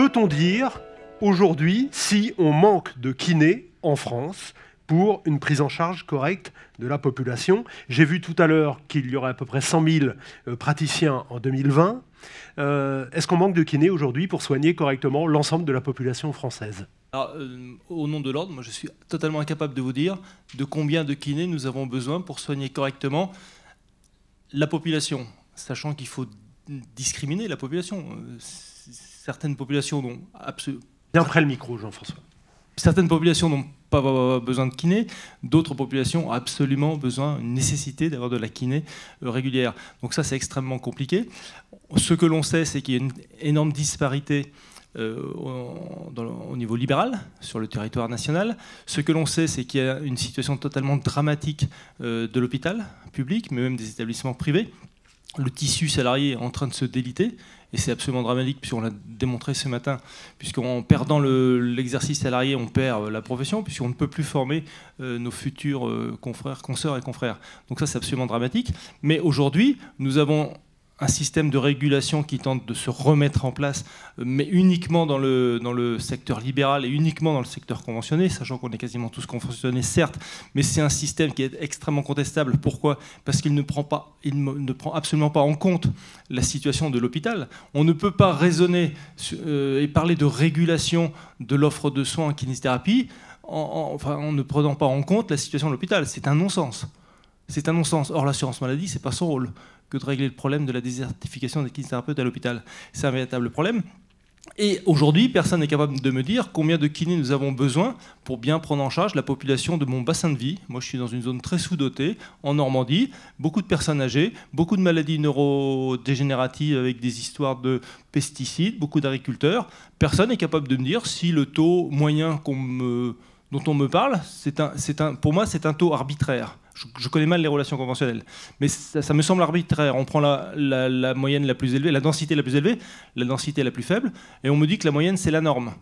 Peut-on dire aujourd'hui si on manque de kinés en France pour une prise en charge correcte de la population? J'ai vu tout à l'heure qu'il y aurait à peu près 100 000 praticiens en 2020. Est-ce qu'on manque de kinés aujourd'hui pour soigner correctement l'ensemble de la population française? Alors, au nom de l'ordre, moi je suis totalement incapable de vous dire de combien de kinés nous avons besoin pour soigner correctement la population, sachant qu'il faut discriminer la population. Certaines populations n'ont absolument... Bien près le micro, Jean-François. Certaines populations n'ont pas besoin de kiné, d'autres populations ont absolument besoin, une nécessité d'avoir de la kiné régulière. Donc ça, c'est extrêmement compliqué. Ce que l'on sait, c'est qu'il y a une énorme disparité au niveau libéral, sur le territoire national. Ce que l'on sait, c'est qu'il y a une situation totalement dramatique de l'hôpital public, mais même des établissements privés. Le tissu salarié est en train de se déliter, et c'est absolument dramatique, puisqu'on l'a démontré ce matin, puisqu'en perdant l'exercice salarié, on perd la profession, puisqu'on ne peut plus former nos futurs confrères, consoeurs et confrères. Donc ça, c'est absolument dramatique. Mais aujourd'hui, nous avons un système de régulation qui tente de se remettre en place, mais uniquement dans le secteur libéral et uniquement dans le secteur conventionné, sachant qu'on est quasiment tous conventionnés, certes, mais c'est un système qui est extrêmement contestable. Pourquoi? Parce qu'il ne prend absolument pas en compte la situation de l'hôpital. On ne peut pas raisonner et parler de régulation de l'offre de soins en kinésithérapie en ne prenant pas en compte la situation de l'hôpital. C'est un non-sens. C'est un non-sens. Or, l'assurance maladie, c'est pas son rôle que de régler le problème de la désertification des kinésithérapeutes à l'hôpital. C'est un véritable problème. Et aujourd'hui, personne n'est capable de me dire combien de kinés nous avons besoin pour bien prendre en charge la population de mon bassin de vie. Moi, je suis dans une zone très sous-dotée, en Normandie, beaucoup de personnes âgées, beaucoup de maladies neurodégénératives avec des histoires de pesticides, beaucoup d'agriculteurs. Personne n'est capable de me dire si le taux moyen dont on me parle, pour moi, c'est un taux arbitraire. Je connais mal les relations conventionnelles, mais ça me semble arbitraire. On prend la moyenne la plus élevée, la densité la plus élevée, la densité la plus faible, et on me dit que la moyenne, c'est la norme.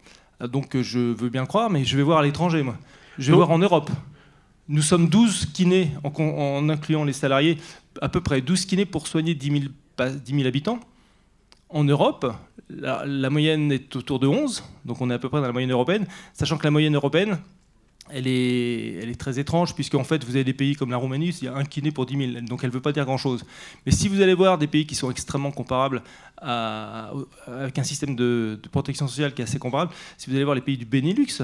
Donc je veux bien croire, mais je vais voir à l'étranger, moi. Je vais voir en Europe. Nous sommes 12 kinés, en incluant les salariés, à peu près 12 kinés pour soigner 10 000 habitants. En Europe, la moyenne est autour de 11, donc on est à peu près dans la moyenne européenne, sachant que la moyenne européenne, elle est très étrange, puisqu'en fait, vous avez des pays comme la Roumanie, il y a un kiné pour 10 000, donc elle ne veut pas dire grand-chose. Mais si vous allez voir des pays qui sont extrêmement comparables, avec un système de protection sociale qui est assez comparable, si vous allez voir les pays du Benelux,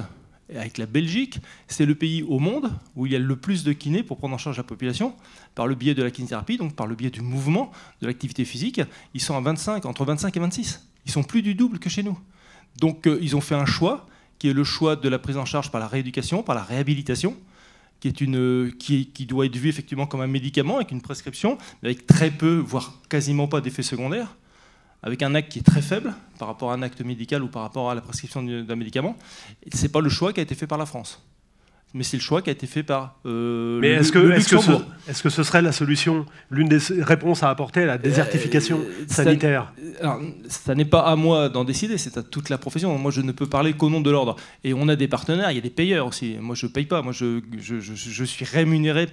avec la Belgique, c'est le pays au monde où il y a le plus de kinés pour prendre en charge la population, par le biais de la kinésithérapie, donc par le biais du mouvement, de l'activité physique. Ils sont entre 25 et 26. Ils sont plus du double que chez nous. Donc ils ont fait un choix, qui est le choix de la prise en charge par la rééducation, par la réhabilitation, qui doit être vu effectivement comme un médicament, avec une prescription, mais avec très peu, voire quasiment pas d'effets secondaires, avec un acte qui est très faible par rapport à un acte médical ou par rapport à la prescription d'un médicament. Ce n'est pas le choix qui a été fait par la France. Mais c'est le choix qui a été fait par le Luxembourg. Est-ce que ce serait la solution, l'une des réponses à apporter à la désertification sanitaire? Ça n'est pas à moi d'en décider, c'est à toute la profession. Moi, je ne peux parler qu'au nom de l'ordre. Et on a des partenaires, il y a des payeurs aussi. Moi, je ne paye pas. Moi, je suis rémunéré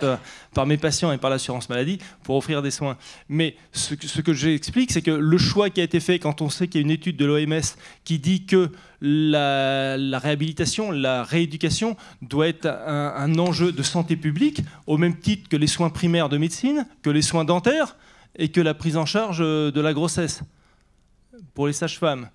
par mes patients et par l'assurance maladie pour offrir des soins. Mais ce que j'explique, c'est que le choix qui a été fait, quand on sait qu'il y a une étude de l'OMS qui dit que la réhabilitation, la rééducation doit être un enjeu de santé publique, au même titre que les soins primaires de médecine, que les soins dentaires et que la prise en charge de la grossesse pour les sages-femmes.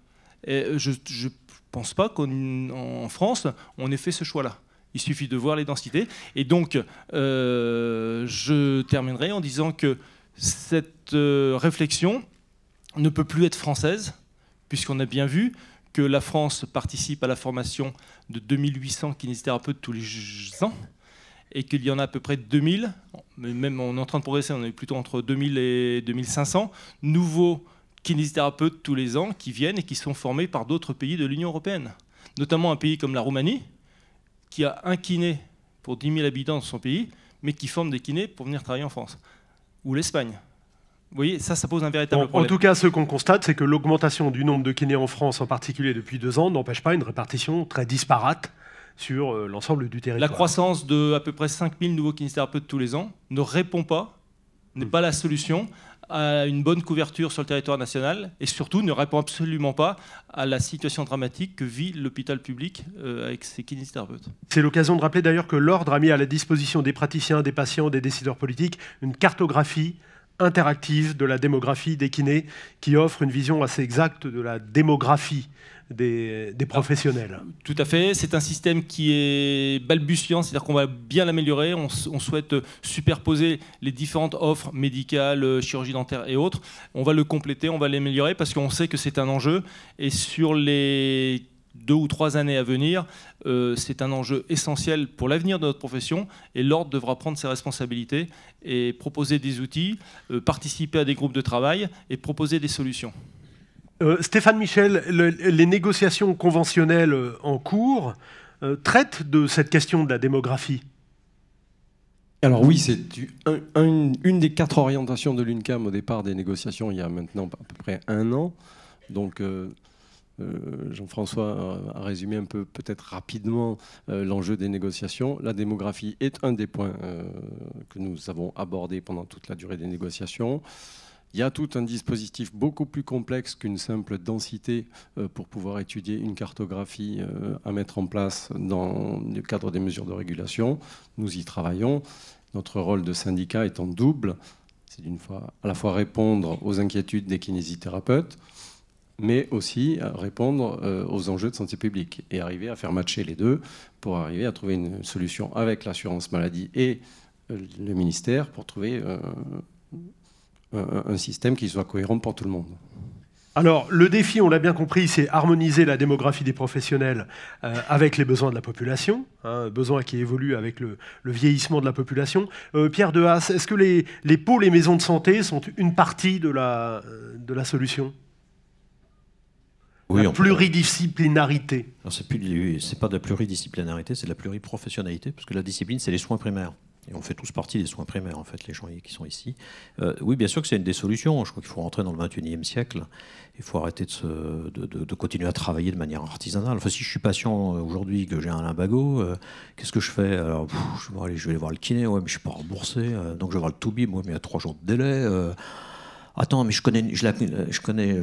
Et je ne pense pas qu'en France, on ait fait ce choix-là. Il suffit de voir les densités. Et donc, je terminerai en disant que cette réflexion ne peut plus être française, puisqu'on a bien vu que la France participe à la formation de 2800 kinésithérapeutes tous les ans, et qu'il y en a à peu près 2000, mais même on est en train de progresser, on est plutôt entre 2000 et 2500 nouveaux kinésithérapeutes tous les ans qui viennent et qui sont formés par d'autres pays de l'Union européenne. Notamment un pays comme la Roumanie, qui a un kiné pour 10 000 habitants dans son pays, mais qui forme des kinés pour venir travailler en France. Ou l'Espagne. Vous voyez, ça pose un véritable problème. En tout cas, ce qu'on constate, c'est que l'augmentation du nombre de kinés en France, en particulier depuis 2 ans, n'empêche pas une répartition très disparate sur l'ensemble du territoire. La croissance de à peu près 5000 nouveaux kinésithérapeutes tous les ans ne répond pas, n'est pas la solution à une bonne couverture sur le territoire national et surtout ne répond absolument pas à la situation dramatique que vit l'hôpital public avec ses kinésithérapeutes. C'est l'occasion de rappeler d'ailleurs que l'Ordre a mis à la disposition des praticiens, des patients, des décideurs politiques une cartographie interactive de la démographie des kinés qui offre une vision assez exacte de la démographie des professionnels. Tout à fait, c'est un système qui est balbutiant, c'est-à-dire qu'on va bien l'améliorer, on souhaite superposer les différentes offres médicales, chirurgie dentaire et autres, on va le compléter, on va l'améliorer parce qu'on sait que c'est un enjeu et sur les 2 ou 3 années à venir, c'est un enjeu essentiel pour l'avenir de notre profession et l'Ordre devra prendre ses responsabilités et proposer des outils, participer à des groupes de travail et proposer des solutions. Stéphane Michel, les négociations conventionnelles en cours traitent de cette question de la démographie. Alors oui, c'est une des 4 orientations de l'UNCAM au départ des négociations il y a maintenant à peu près 1 an. Donc Jean-François a résumé un peu peut-être rapidement l'enjeu des négociations. La démographie est un des points que nous avons abordés pendant toute la durée des négociations. Il y a tout un dispositif beaucoup plus complexe qu'une simple densité pour pouvoir étudier une cartographie à mettre en place dans le cadre des mesures de régulation. Nous y travaillons. Notre rôle de syndicat étant double. C'est à la fois répondre aux inquiétudes des kinésithérapeutes, mais aussi répondre aux enjeux de santé publique et arriver à faire matcher les deux pour arriver à trouver une solution avec l'assurance maladie et le ministère pour trouver un système qui soit cohérent pour tout le monde. Alors, le défi, on l'a bien compris, c'est harmoniser la démographie des professionnels avec les besoins de la population, besoins qui évoluent avec le vieillissement de la population. Pierre Dehaas, est-ce que les pôles et maisons de santé sont une partie de la solution ? Oui, la pluridisciplinarité. C'est pas de la pluridisciplinarité, c'est de la pluriprofessionnalité, parce que la discipline, c'est les soins primaires. Et on fait tous partie des soins primaires, en fait, les gens qui sont ici. Oui, bien sûr que c'est une des solutions. Je crois qu'il faut rentrer dans le 21e siècle. Il faut arrêter de continuer à travailler de manière artisanale. Enfin, si je suis patient aujourd'hui, que j'ai un lumbago, qu'est-ce que je fais? Alors, je vais aller voir le kiné, ouais, mais je ne suis pas remboursé. Donc je vais voir le toubib, ouais, mais il y a 3 jours de délai. Attends, mais je connais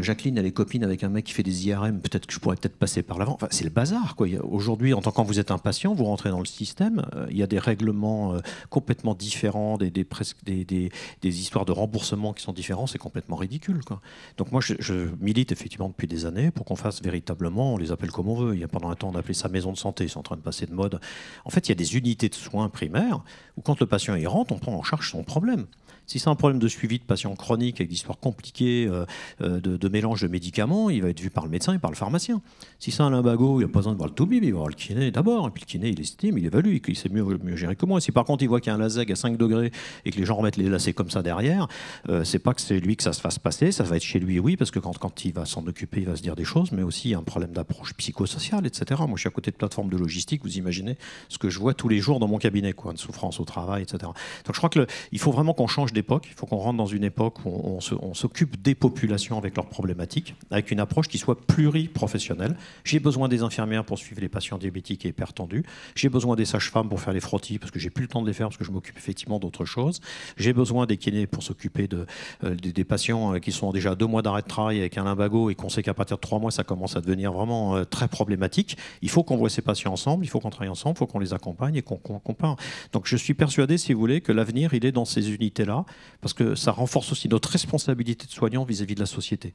Jacqueline, elle est copine avec un mec qui fait des IRM, peut-être que je pourrais passer par l'avant. Enfin, c'est le bazar, quoi. Aujourd'hui, quand vous êtes un patient, vous rentrez dans le système, il y a des règlements complètement différents, des histoires de remboursement qui sont différents, c'est complètement ridicule, quoi. Donc moi, je milite effectivement depuis des années pour qu'on fasse véritablement, on les appelle comme on veut. Il y a pendant un temps, on appelait ça maison de santé, c'est en train de passer de mode. En fait, il y a des unités de soins primaires où quand le patient y rentre, on prend en charge son problème. Si c'est un problème de suivi de patients chroniques avec des histoires compliquées de mélange de médicaments, il va être vu par le médecin et par le pharmacien. Si c'est un lumbago, il n'a pas besoin de voir le toubib, il va voir le kiné d'abord. Et puis le kiné, il estime, il évalue, il sait mieux gérer que moi. Si par contre il voit qu'il y a un laseg à 5 degrés et que les gens remettent les lacets comme ça derrière, c'est pas que c'est lui que ça se fasse passer, ça va être chez lui, oui, parce que quand il va s'en occuper, il va se dire des choses, mais aussi il y a un problème d'approche psychosociale, etc. Moi, je suis à côté de plateformes de logistique, vous imaginez ce que je vois tous les jours dans mon cabinet, quoi, une souffrance au travail, etc. Donc je crois qu'il faut vraiment qu'on change d'époque, il faut qu'on rentre dans une époque où on s'occupe des populations avec leurs problématiques, avec une approche qui soit pluriprofessionnelle. J'ai besoin des infirmières pour suivre les patients diabétiques et hypertendus. J'ai besoin des sages-femmes pour faire les frottis, parce que j'ai plus le temps de les faire, parce que je m'occupe effectivement d'autres choses. J'ai besoin des kinés pour s'occuper des patients qui sont déjà à 2 mois d'arrêt de travail avec un lumbago et qu'on sait qu'à partir de 3 mois, ça commence à devenir vraiment très problématique. Il faut qu'on voit ces patients ensemble, il faut qu'on travaille ensemble, il faut qu'on les accompagne et qu'on parle. Donc je suis persuadé, si vous voulez, que l'avenir, il est dans ces unités-là, parce que ça renforce aussi notre responsabilité de soignants vis-à-vis de la société.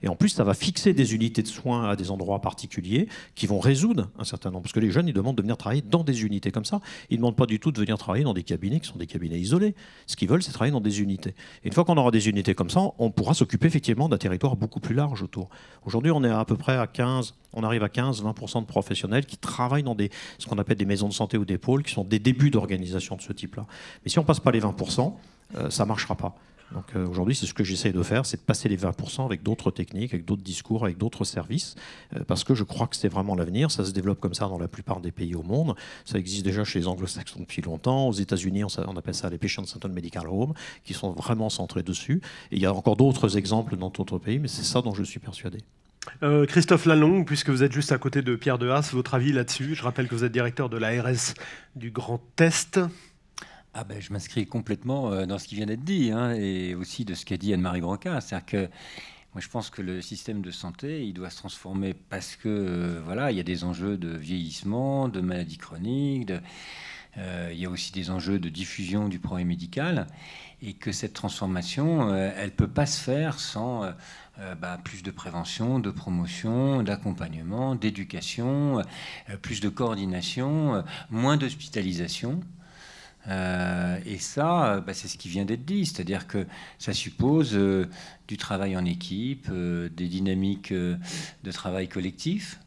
Et en plus, ça va fixer des unités de soins à des endroits particuliers qui vont résoudre un certain nombre. Parce que les jeunes, ils demandent de venir travailler dans des unités comme ça. Ils ne demandent pas du tout de venir travailler dans des cabinets qui sont des cabinets isolés. Ce qu'ils veulent, c'est travailler dans des unités. Et une fois qu'on aura des unités comme ça, on pourra s'occuper effectivement d'un territoire beaucoup plus large autour. Aujourd'hui, on est à peu près à 15, on arrive à 15-20% de professionnels qui travaillent dans ce qu'on appelle des maisons de santé ou des pôles, qui sont des débuts d'organisation de ce type-là. Mais si on ne passe pas les 20%, ça ne marchera pas. Donc aujourd'hui, c'est ce que j'essaie de faire, c'est de passer les 20% avec d'autres techniques, avec d'autres discours, avec d'autres services, parce que je crois que c'est vraiment l'avenir. Ça se développe comme ça dans la plupart des pays au monde. Ça existe déjà chez les anglo-saxons depuis longtemps. Aux États-Unis, on appelle ça les Patient-Centered Medical Home, qui sont vraiment centrés dessus. Et il y a encore d'autres exemples dans d'autres pays, mais c'est ça dont je suis persuadé. Christophe Lalonde, puisque vous êtes juste à côté de Pierre Dehaas, votre avis là-dessus? Je rappelle que vous êtes directeur de l'ARS du Grand Est. Ah ben, je m'inscris complètement dans ce qui vient d'être dit, hein, et aussi de ce qu'a dit Anne-Marie Broca. C'est-à-dire que moi, je pense que le système de santé, il doit se transformer parce que voilà, il y a des enjeux de vieillissement, de maladies chroniques, il y a aussi des enjeux de diffusion du progrès médical, et que cette transformation, elle ne peut pas se faire sans plus de prévention, de promotion, d'accompagnement, d'éducation, plus de coordination, moins d'hospitalisation. Et ça, c'est ce qui vient d'être dit, c'est-à-dire que ça suppose du travail en équipe, des dynamiques de travail collectif.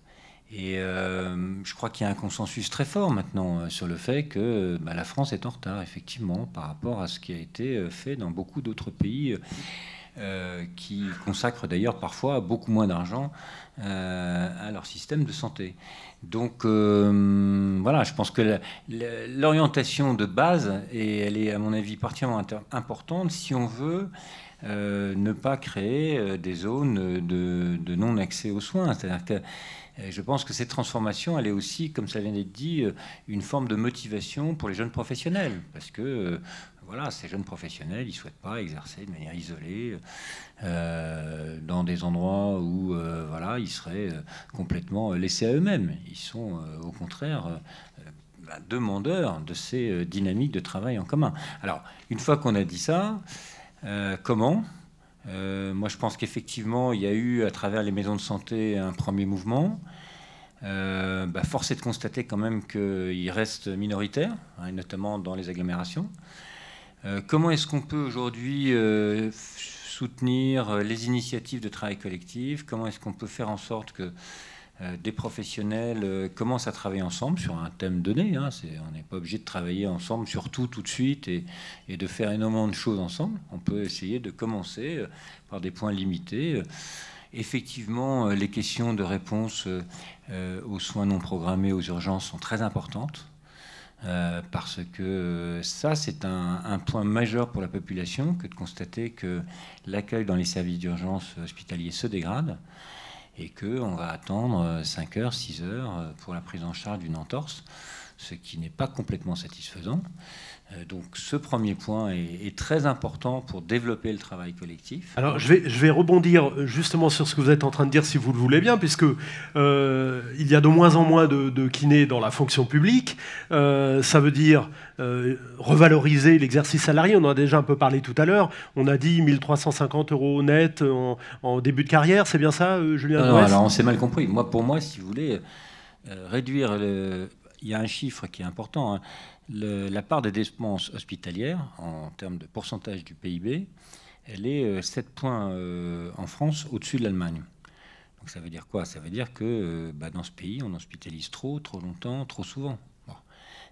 Et je crois qu'il y a un consensus très fort maintenant sur le fait que la France est en retard, effectivement, par rapport à ce qui a été fait dans beaucoup d'autres pays qui consacrent d'ailleurs parfois beaucoup moins d'argent à leur système de santé. Donc voilà, je pense que l'orientation de base, et elle est à mon avis particulièrement importante si on veut ne pas créer des zones de non-accès aux soins. C'est-à-dire que je pense que cette transformation, elle est aussi, comme ça vient d'être dit, une forme de motivation pour les jeunes professionnels. Parce que voilà, ces jeunes professionnels, ils ne souhaitent pas exercer de manière isolée dans des endroits où voilà, ils seraient complètement laissés à eux-mêmes. Ils sont au contraire demandeurs de ces dynamiques de travail en commun. Alors, une fois qu'on a dit ça, comment ? Moi, je pense qu'effectivement, il y a eu, à travers les maisons de santé, un premier mouvement. Force est de constater quand même qu'il reste minoritaire, hein, et notamment dans les agglomérations. Comment est-ce qu'on peut aujourd'hui soutenir les initiatives de travail collectif? Comment est-ce qu'on peut faire en sorte que des professionnels commencent à travailler ensemble sur un thème donné, hein, on n'est pas obligé de travailler ensemble sur tout de suite et de faire énormément de choses ensemble. On peut essayer de commencer par des points limités. Effectivement, les questions de réponse aux soins non programmés, aux urgences sont très importantes. Parce que ça, c'est un point majeur pour la population que de constater que l'accueil dans les services d'urgence hospitaliers se dégrade et qu'on va attendre 5 heures, 6 heures pour la prise en charge d'une entorse, ce qui n'est pas complètement satisfaisant. Donc ce premier point est très important pour développer le travail collectif. Alors je vais rebondir justement sur ce que vous êtes en train de dire, si vous le voulez bien, puisque il y a de moins en moins de kinés dans la fonction publique. Ça veut dire revaloriser l'exercice salarié. On en a déjà un peu parlé tout à l'heure. On a dit 1 350 € net en début de carrière. C'est bien ça, Julien? Non, alors on s'est mal compris. Pour moi, si vous voulez, réduire il y a un chiffre qui est important, hein. La part des dépenses hospitalières, en termes de pourcentage du PIB, elle est 7 points en France au-dessus de l'Allemagne. Donc ça veut dire quoi? Ça veut dire que dans ce pays, on hospitalise trop longtemps, trop souvent. Bon.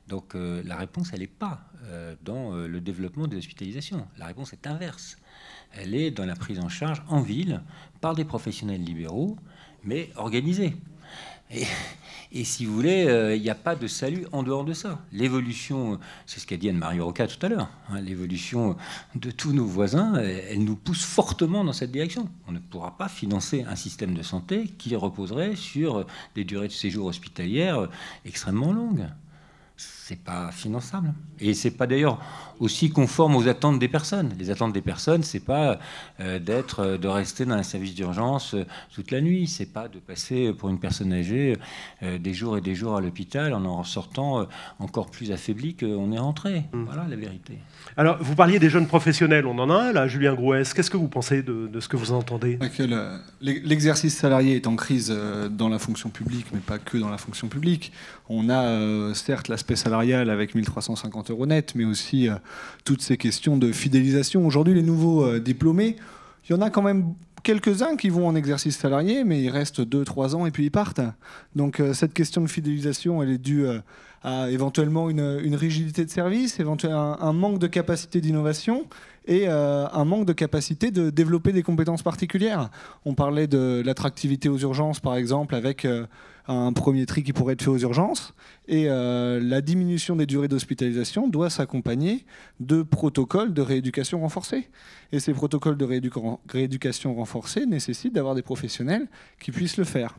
Donc la réponse, elle n'est pas dans le développement des hospitalisations. La réponse est inverse. Elle est dans la prise en charge en ville par des professionnels libéraux, mais organisés. Et si vous voulez, il n'y a pas de salut en dehors de ça. L'évolution, c'est ce qu'a dit Anne-Marie Broca tout à l'heure, hein, l'évolution de tous nos voisins, elle nous pousse fortement dans cette direction. On ne pourra pas financer un système de santé qui reposerait sur des durées de séjour hospitalières extrêmement longues. C'est pas finançable. Et c'est pas d'ailleurs aussi conforme aux attentes des personnes. Les attentes des personnes, c'est pas de rester dans un service d'urgence toute la nuit. C'est pas de passer pour une personne âgée des jours et des jours à l'hôpital en ressortant encore plus affaibli qu'on est rentré. Voilà la vérité. Alors, vous parliez des jeunes professionnels. On en a un là, Julien Grouès. Qu'est-ce que vous pensez de ce que vous entendez? L'exercice salarié est en crise dans la fonction publique, mais pas que dans la fonction publique. On a certes l'aspect salarial avec 1 350 € net, mais aussi toutes ces questions de fidélisation. Aujourd'hui, les nouveaux diplômés, il y en a quand même quelques-uns qui vont en exercice salarié, mais ils restent 2-3 ans et puis ils partent. Donc cette question de fidélisation, elle est due à éventuellement une rigidité de service, éventuellement un manque de capacité d'innovation et un manque de capacité de développer des compétences particulières. On parlait de l'attractivité aux urgences, par exemple, avec un premier tri qui pourrait être fait aux urgences. Et la diminution des durées d'hospitalisation doit s'accompagner de protocoles de rééducation renforcés. Et ces protocoles de rééducation renforcés nécessitent d'avoir des professionnels qui puissent le faire.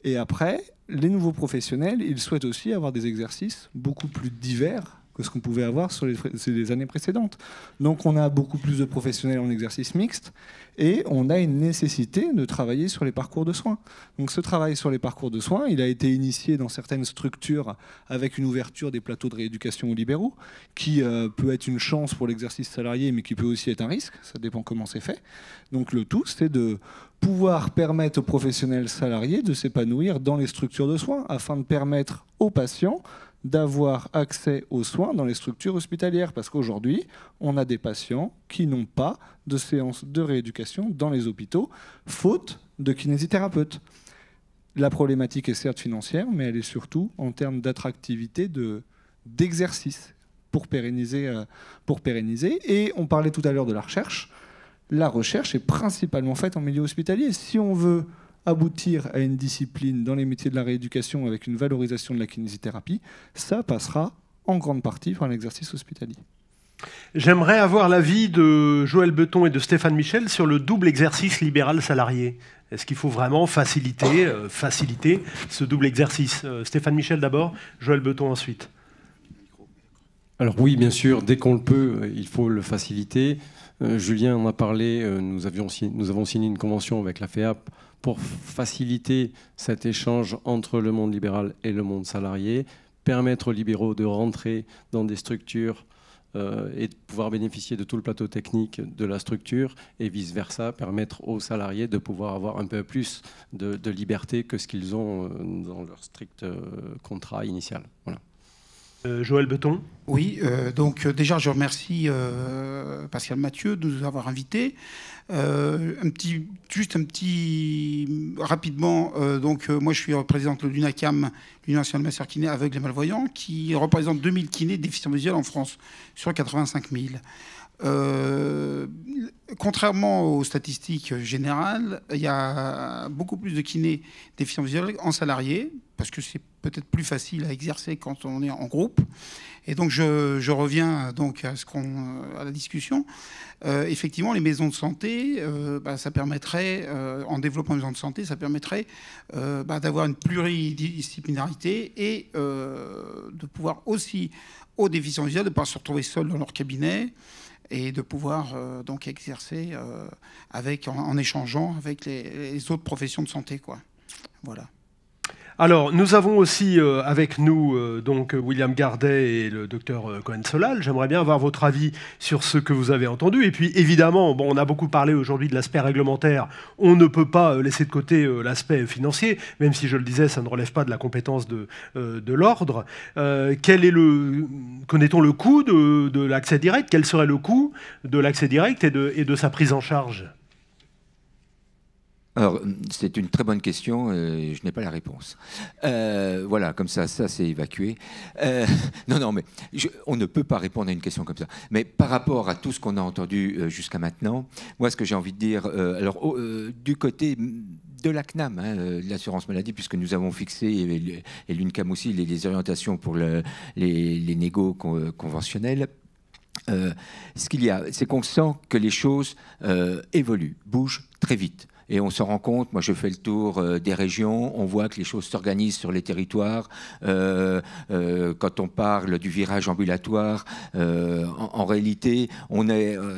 Et après, les nouveaux professionnels, ils souhaitent aussi avoir des exercices beaucoup plus divers que ce qu'on pouvait avoir sur les années précédentes. Donc on a beaucoup plus de professionnels en exercice mixte et on a une nécessité de travailler sur les parcours de soins. Donc ce travail sur les parcours de soins, il a été initié dans certaines structures avec une ouverture des plateaux de rééducation aux libéraux, qui peut être une chance pour l'exercice salarié, mais qui peut aussi être un risque, ça dépend comment c'est fait. Donc le tout, c'est de pouvoir permettre aux professionnels salariés de s'épanouir dans les structures de soins, afin de permettre aux patients d'avoir accès aux soins dans les structures hospitalières. Parce qu'aujourd'hui, on a des patients qui n'ont pas de séances de rééducation dans les hôpitaux, faute de kinésithérapeutes. La problématique est certes financière, mais elle est surtout en termes d'attractivité d'exercice pour pérenniser. Et on parlait tout à l'heure de la recherche. La recherche est principalement faite en milieu hospitalier. Si on veut aboutir à une discipline dans les métiers de la rééducation avec une valorisation de la kinésithérapie, ça passera en grande partie par l'exercice hospitalier. J'aimerais avoir l'avis de Joël Beton et de Stéphane Michel sur le double exercice libéral salarié. Est-ce qu'il faut vraiment faciliter ce double exercice? Stéphane Michel d'abord, Joël Beton ensuite. Alors oui, bien sûr, dès qu'on le peut, il faut le faciliter. Julien en a parlé, nous avons signé une convention avec la FEAP pour faciliter cet échange entre le monde libéral et le monde salarié, permettre aux libéraux de rentrer dans des structures et de pouvoir bénéficier de tout le plateau technique de la structure, et vice-versa, permettre aux salariés de pouvoir avoir un peu plus de liberté que ce qu'ils ont dans leur strict contrat initial. Voilà. Joël Beton. Oui, donc déjà je remercie Pascal Mathieu de nous avoir invités. Rapidement, moi je suis représentant de l'UNACAM, l'Union nationale masseurs kinés aveugles et malvoyants, qui représente 2000 kinés déficients visuels en France, sur 85 000. Contrairement aux statistiques générales, il y a beaucoup plus de kinés déficients visuels en salariés, parce que c'est peut-être plus facile à exercer quand on est en groupe. Et donc je reviens donc à la discussion. Effectivement, les maisons de santé, ça permettrait, en développant les maisons de santé, ça permettrait d'avoir une pluridisciplinarité et de pouvoir aussi, aux déficients visuels, de ne pas se retrouver seuls dans leur cabinet, et de pouvoir donc exercer en échangeant avec les autres professions de santé, quoi. Voilà. Alors, nous avons aussi avec nous donc William Gardet et le docteur Cohen-Solal. J'aimerais bien avoir votre avis sur ce que vous avez entendu. Et puis, évidemment, on a beaucoup parlé aujourd'hui de l'aspect réglementaire. On ne peut pas laisser de côté l'aspect financier, même si, je le disais, ça ne relève pas de la compétence de l'ordre. Connaît-on le coût de l'accès direct? Quel serait le coût de l'accès direct et de sa prise en charge? Alors, c'est une très bonne question, je n'ai pas la réponse. Voilà, comme ça c'est évacué. Non, mais on ne peut pas répondre à une question comme ça. Mais par rapport à tout ce qu'on a entendu jusqu'à maintenant, moi, ce que j'ai envie de dire, du côté de la CNAM, l'assurance maladie, puisque nous avons fixé, et l'UNCAM aussi, les orientations pour les négos conventionnels, ce qu'il y a, c'est qu'on sent que les choses évoluent, bougent très vite. Et on se rend compte, moi je fais le tour des régions, on voit que les choses s'organisent sur les territoires. Quand on parle du virage ambulatoire, en réalité,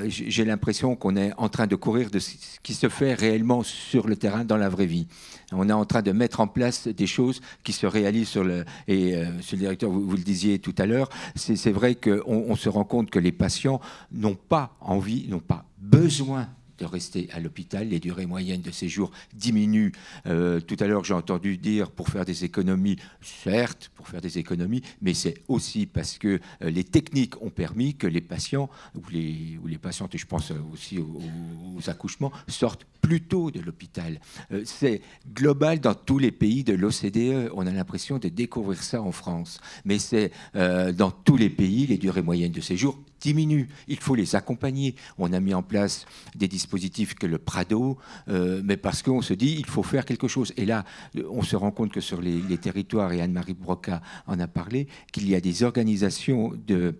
j'ai l'impression qu'on est en train de courir de ce qui se fait réellement sur le terrain dans la vraie vie. On est en train de mettre en place des choses qui se réalisent monsieur le directeur, vous le disiez tout à l'heure, c'est vrai qu'on se rend compte que les patients n'ont pas envie, n'ont pas besoin de rester à l'hôpital. Les durées moyennes de séjour diminuent. Tout à l'heure, j'ai entendu dire pour faire des économies, certes, pour faire des économies, mais c'est aussi parce que les techniques ont permis que les patients, ou les patientes, et je pense aussi aux accouchements, sortent plus tôt de l'hôpital. C'est global dans tous les pays de l'OCDE. On a l'impression de découvrir ça en France. Mais c'est dans tous les pays, les durées moyennes de séjour diminuent. Il faut les accompagner. On a mis en place des dispositifs que le Prado, mais parce qu'on se dit il faut faire quelque chose. Et là, on se rend compte que sur les territoires, et Anne-Marie Broca en a parlé, qu'il y a des organisations des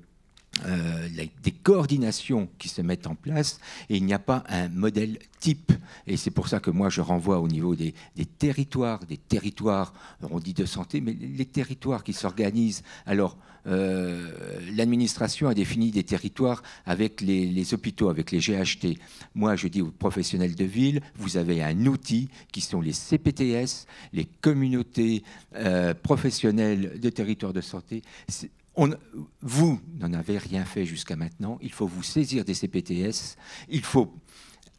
coordinations qui se mettent en place et il n'y a pas un modèle type. Et c'est pour ça que moi je renvoie au niveau des territoires, on dit de santé, mais les territoires qui s'organisent. Alors, l'administration a défini des territoires avec les hôpitaux, avec les GHT. Moi, je dis aux professionnels de ville, vous avez un outil qui sont les CPTS, les communautés professionnelles de territoires de santé. Vous n'en avez rien fait jusqu'à maintenant. Il faut vous saisir des CPTS. Il faut...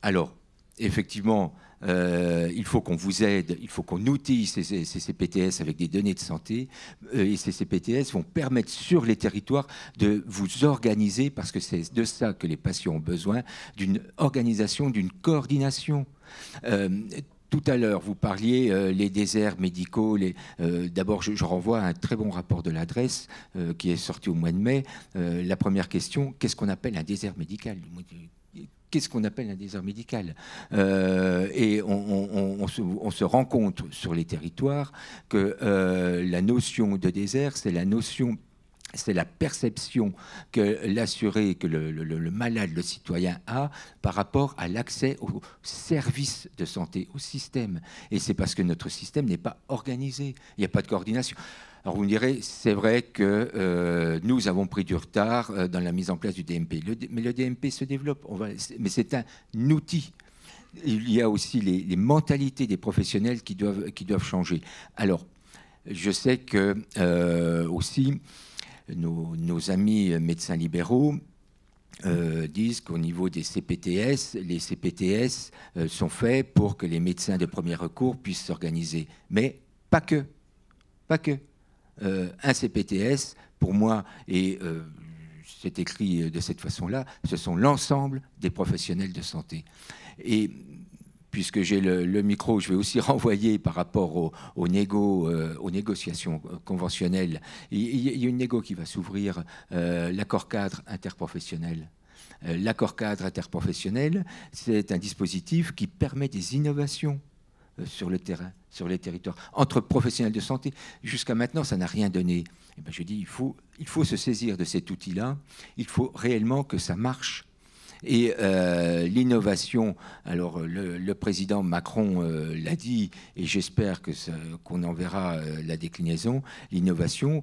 Alors, effectivement... il faut qu'on vous aide, il faut qu'on outille ces CPTS avec des données de santé et ces CPTS vont permettre sur les territoires de vous organiser parce que c'est de ça que les patients ont besoin, d'une organisation, d'une coordination. Tout à l'heure, vous parliez les déserts médicaux. D'abord, je renvoie à un très bon rapport de l'adresse qui est sorti au mois de mai. La première question, qu'est-ce qu'on appelle un désert médical ? Qu'est-ce qu'on appelle un désert médical ? Et on se rend compte sur les territoires que la notion de désert, c'est la perception que l'assuré, que le malade, le citoyen a par rapport à l'accès aux services de santé, au système. Et c'est parce que notre système n'est pas organisé, il n'y a pas de coordination. Alors vous me direz, c'est vrai que nous avons pris du retard dans la mise en place du DMP. Mais le DMP se développe, mais c'est un outil. Il y a aussi les mentalités des professionnels qui doivent changer. Alors, je sais que aussi nos amis médecins libéraux disent qu'au niveau des CPTS, les CPTS sont faits pour que les médecins de premier recours puissent s'organiser. Mais pas que. Pas que. Un CPTS, pour moi, et c'est écrit de cette façon-là, ce sont l'ensemble des professionnels de santé. Et puisque j'ai le micro, je vais aussi renvoyer par rapport aux négociations conventionnelles. Il y a une négo qui va s'ouvrir, l'accord cadre interprofessionnel. L'accord cadre interprofessionnel, c'est un dispositif qui permet des innovations sur le terrain, sur les territoires, entre professionnels de santé. Jusqu'à maintenant, ça n'a rien donné. Et ben, je dis, il faut se saisir de cet outil-là. Il faut réellement que ça marche. Et l'innovation, alors le président Macron l'a dit, et j'espère qu'on en verra la déclinaison, l'innovation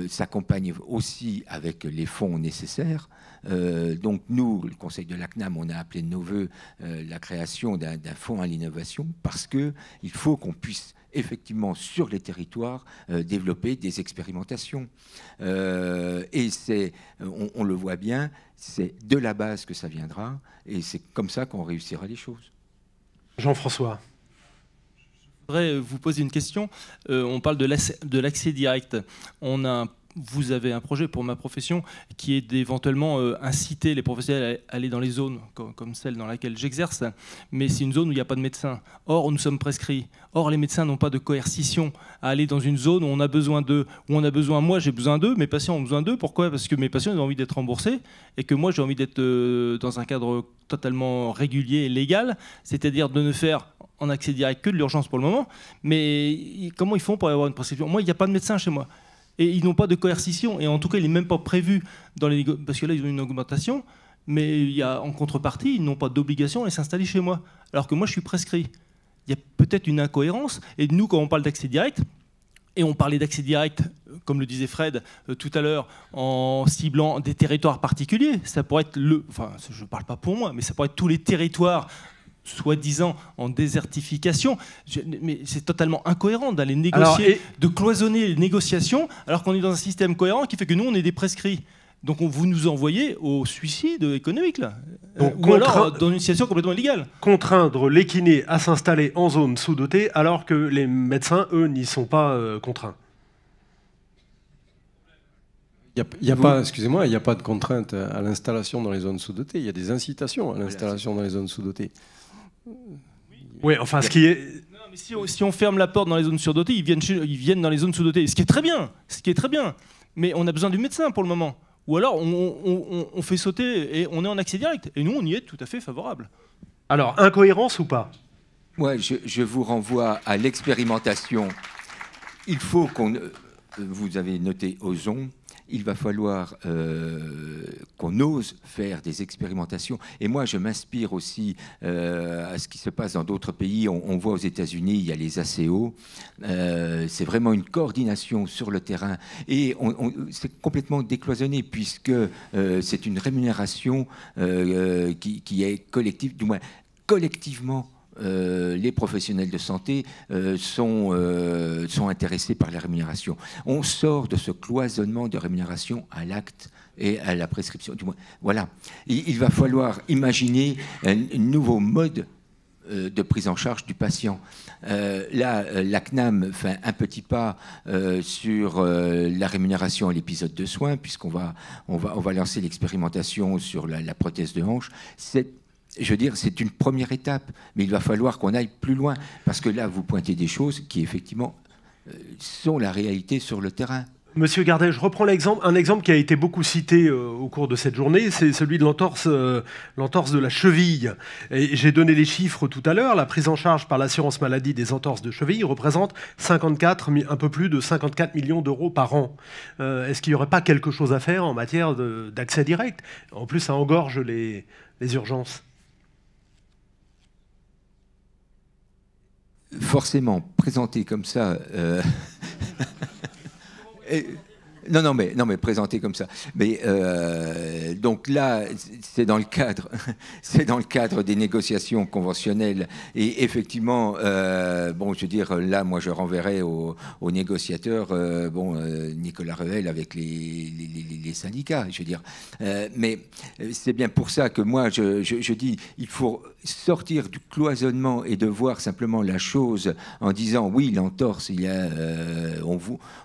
s'accompagne aussi avec les fonds nécessaires. Donc nous, le Conseil de la CNAM, on a appelé de nos voeux la création d'un fonds à l'innovation parce qu'il faut qu'on puisse effectivement sur les territoires développer des expérimentations. Et on le voit bien, c'est de la base que ça viendra et c'est comme ça qu'on réussira les choses. Jean-François. Je voudrais vous poser une question. On parle de l'accès direct. Vous avez un projet pour ma profession qui est d'éventuellement inciter les professionnels à aller dans les zones comme celle dans laquelle j'exerce, mais c'est une zone où il n'y a pas de médecin. Or, nous sommes prescrits. Or, les médecins n'ont pas de coercition à aller dans une zone où on a besoin d'eux, moi j'ai besoin d'eux, mes patients ont besoin d'eux. Pourquoi ? Parce que mes patients ont envie d'être remboursés et que moi j'ai envie d'être dans un cadre totalement régulier et légal, c'est-à-dire de ne faire en accès direct que de l'urgence pour le moment. Mais comment ils font pour avoir une prescription ? Moi, il n'y a pas de médecin chez moi. Et ils n'ont pas de coercition, et en tout cas, il n'est même pas prévu dans les parce que là, ils ont une augmentation, mais il y a, en contrepartie, ils n'ont pas d'obligation à s'installer chez moi, alors que moi, je suis prescrit. Il y a peut-être une incohérence, et nous, quand on parle d'accès direct, et on parlait d'accès direct, comme le disait Fred tout à l'heure, en ciblant des territoires particuliers, ça pourrait être enfin, je ne parle pas pour moi, mais ça pourrait être tous les territoires soi-disant en désertification, mais c'est totalement incohérent d'aller négocier, de cloisonner les négociations, alors qu'on est dans un système cohérent qui fait que nous, on est des prescrits. Donc vous nous envoyez au suicide économique, là. Ou alors dans une situation complètement illégale. Contraindre les kinés à s'installer en zone sous-dotée, alors que les médecins, eux, n'y sont pas contraints. Il n'y a pas de contrainte à l'installation dans les zones sous-dotées, il y a des incitations à l'installation dans les zones sous-dotées. Oui, enfin, ce qui est... Non, mais si on ferme la porte dans les zones surdotées, ils viennent dans les zones sous-dotées, ce qui est très bien, mais on a besoin du médecin pour le moment. Ou alors on fait sauter et on est en accès direct. Et nous, on y est tout à fait favorable. Alors, incohérence ou pas ? Ouais, je vous renvoie à l'expérimentation. Il faut qu'on... Vous avez noté Ozon. il va falloir qu'on ose faire des expérimentations. Et moi, je m'inspire aussi à ce qui se passe dans d'autres pays. On voit aux États-Unis, il y a les ACO. C'est vraiment une coordination sur le terrain. Et c'est complètement décloisonné, puisque c'est une rémunération qui est collective, du moins collectivement. Les professionnels de santé sont intéressés par la rémunération. On sort de ce cloisonnement de rémunération à l'acte et à la prescription. Du moins, voilà. Il va falloir imaginer un nouveau mode de prise en charge du patient. Là, la CNAM fait un petit pas sur la rémunération à l'épisode de soins, puisqu'on va lancer l'expérimentation sur la prothèse de hanche. Je veux dire, c'est une première étape, mais il va falloir qu'on aille plus loin, parce que là, vous pointez des choses qui, effectivement, sont la réalité sur le terrain. Monsieur Gardet, je reprends un exemple qui a été beaucoup cité au cours de cette journée, c'est celui de l'entorse de la cheville. J'ai donné les chiffres tout à l'heure. La prise en charge par l'assurance maladie des entorses de cheville représente un peu plus de 54 millions d'euros par an. Est-ce qu'il n'y aurait pas quelque chose à faire en matière d'accès direct? En plus, ça engorge les urgences. Forcément, présenté comme ça... Non, mais présenté comme ça. Mais donc là, c'est dans le cadre des négociations conventionnelles. Et effectivement, bon, je veux dire, là, moi, je renverrai aux négociateurs, Nicolas Revel avec les syndicats. Je veux dire, mais c'est bien pour ça que moi, je dis, il faut sortir du cloisonnement et de voir simplement la chose en disant, oui, l'entorse, il y a,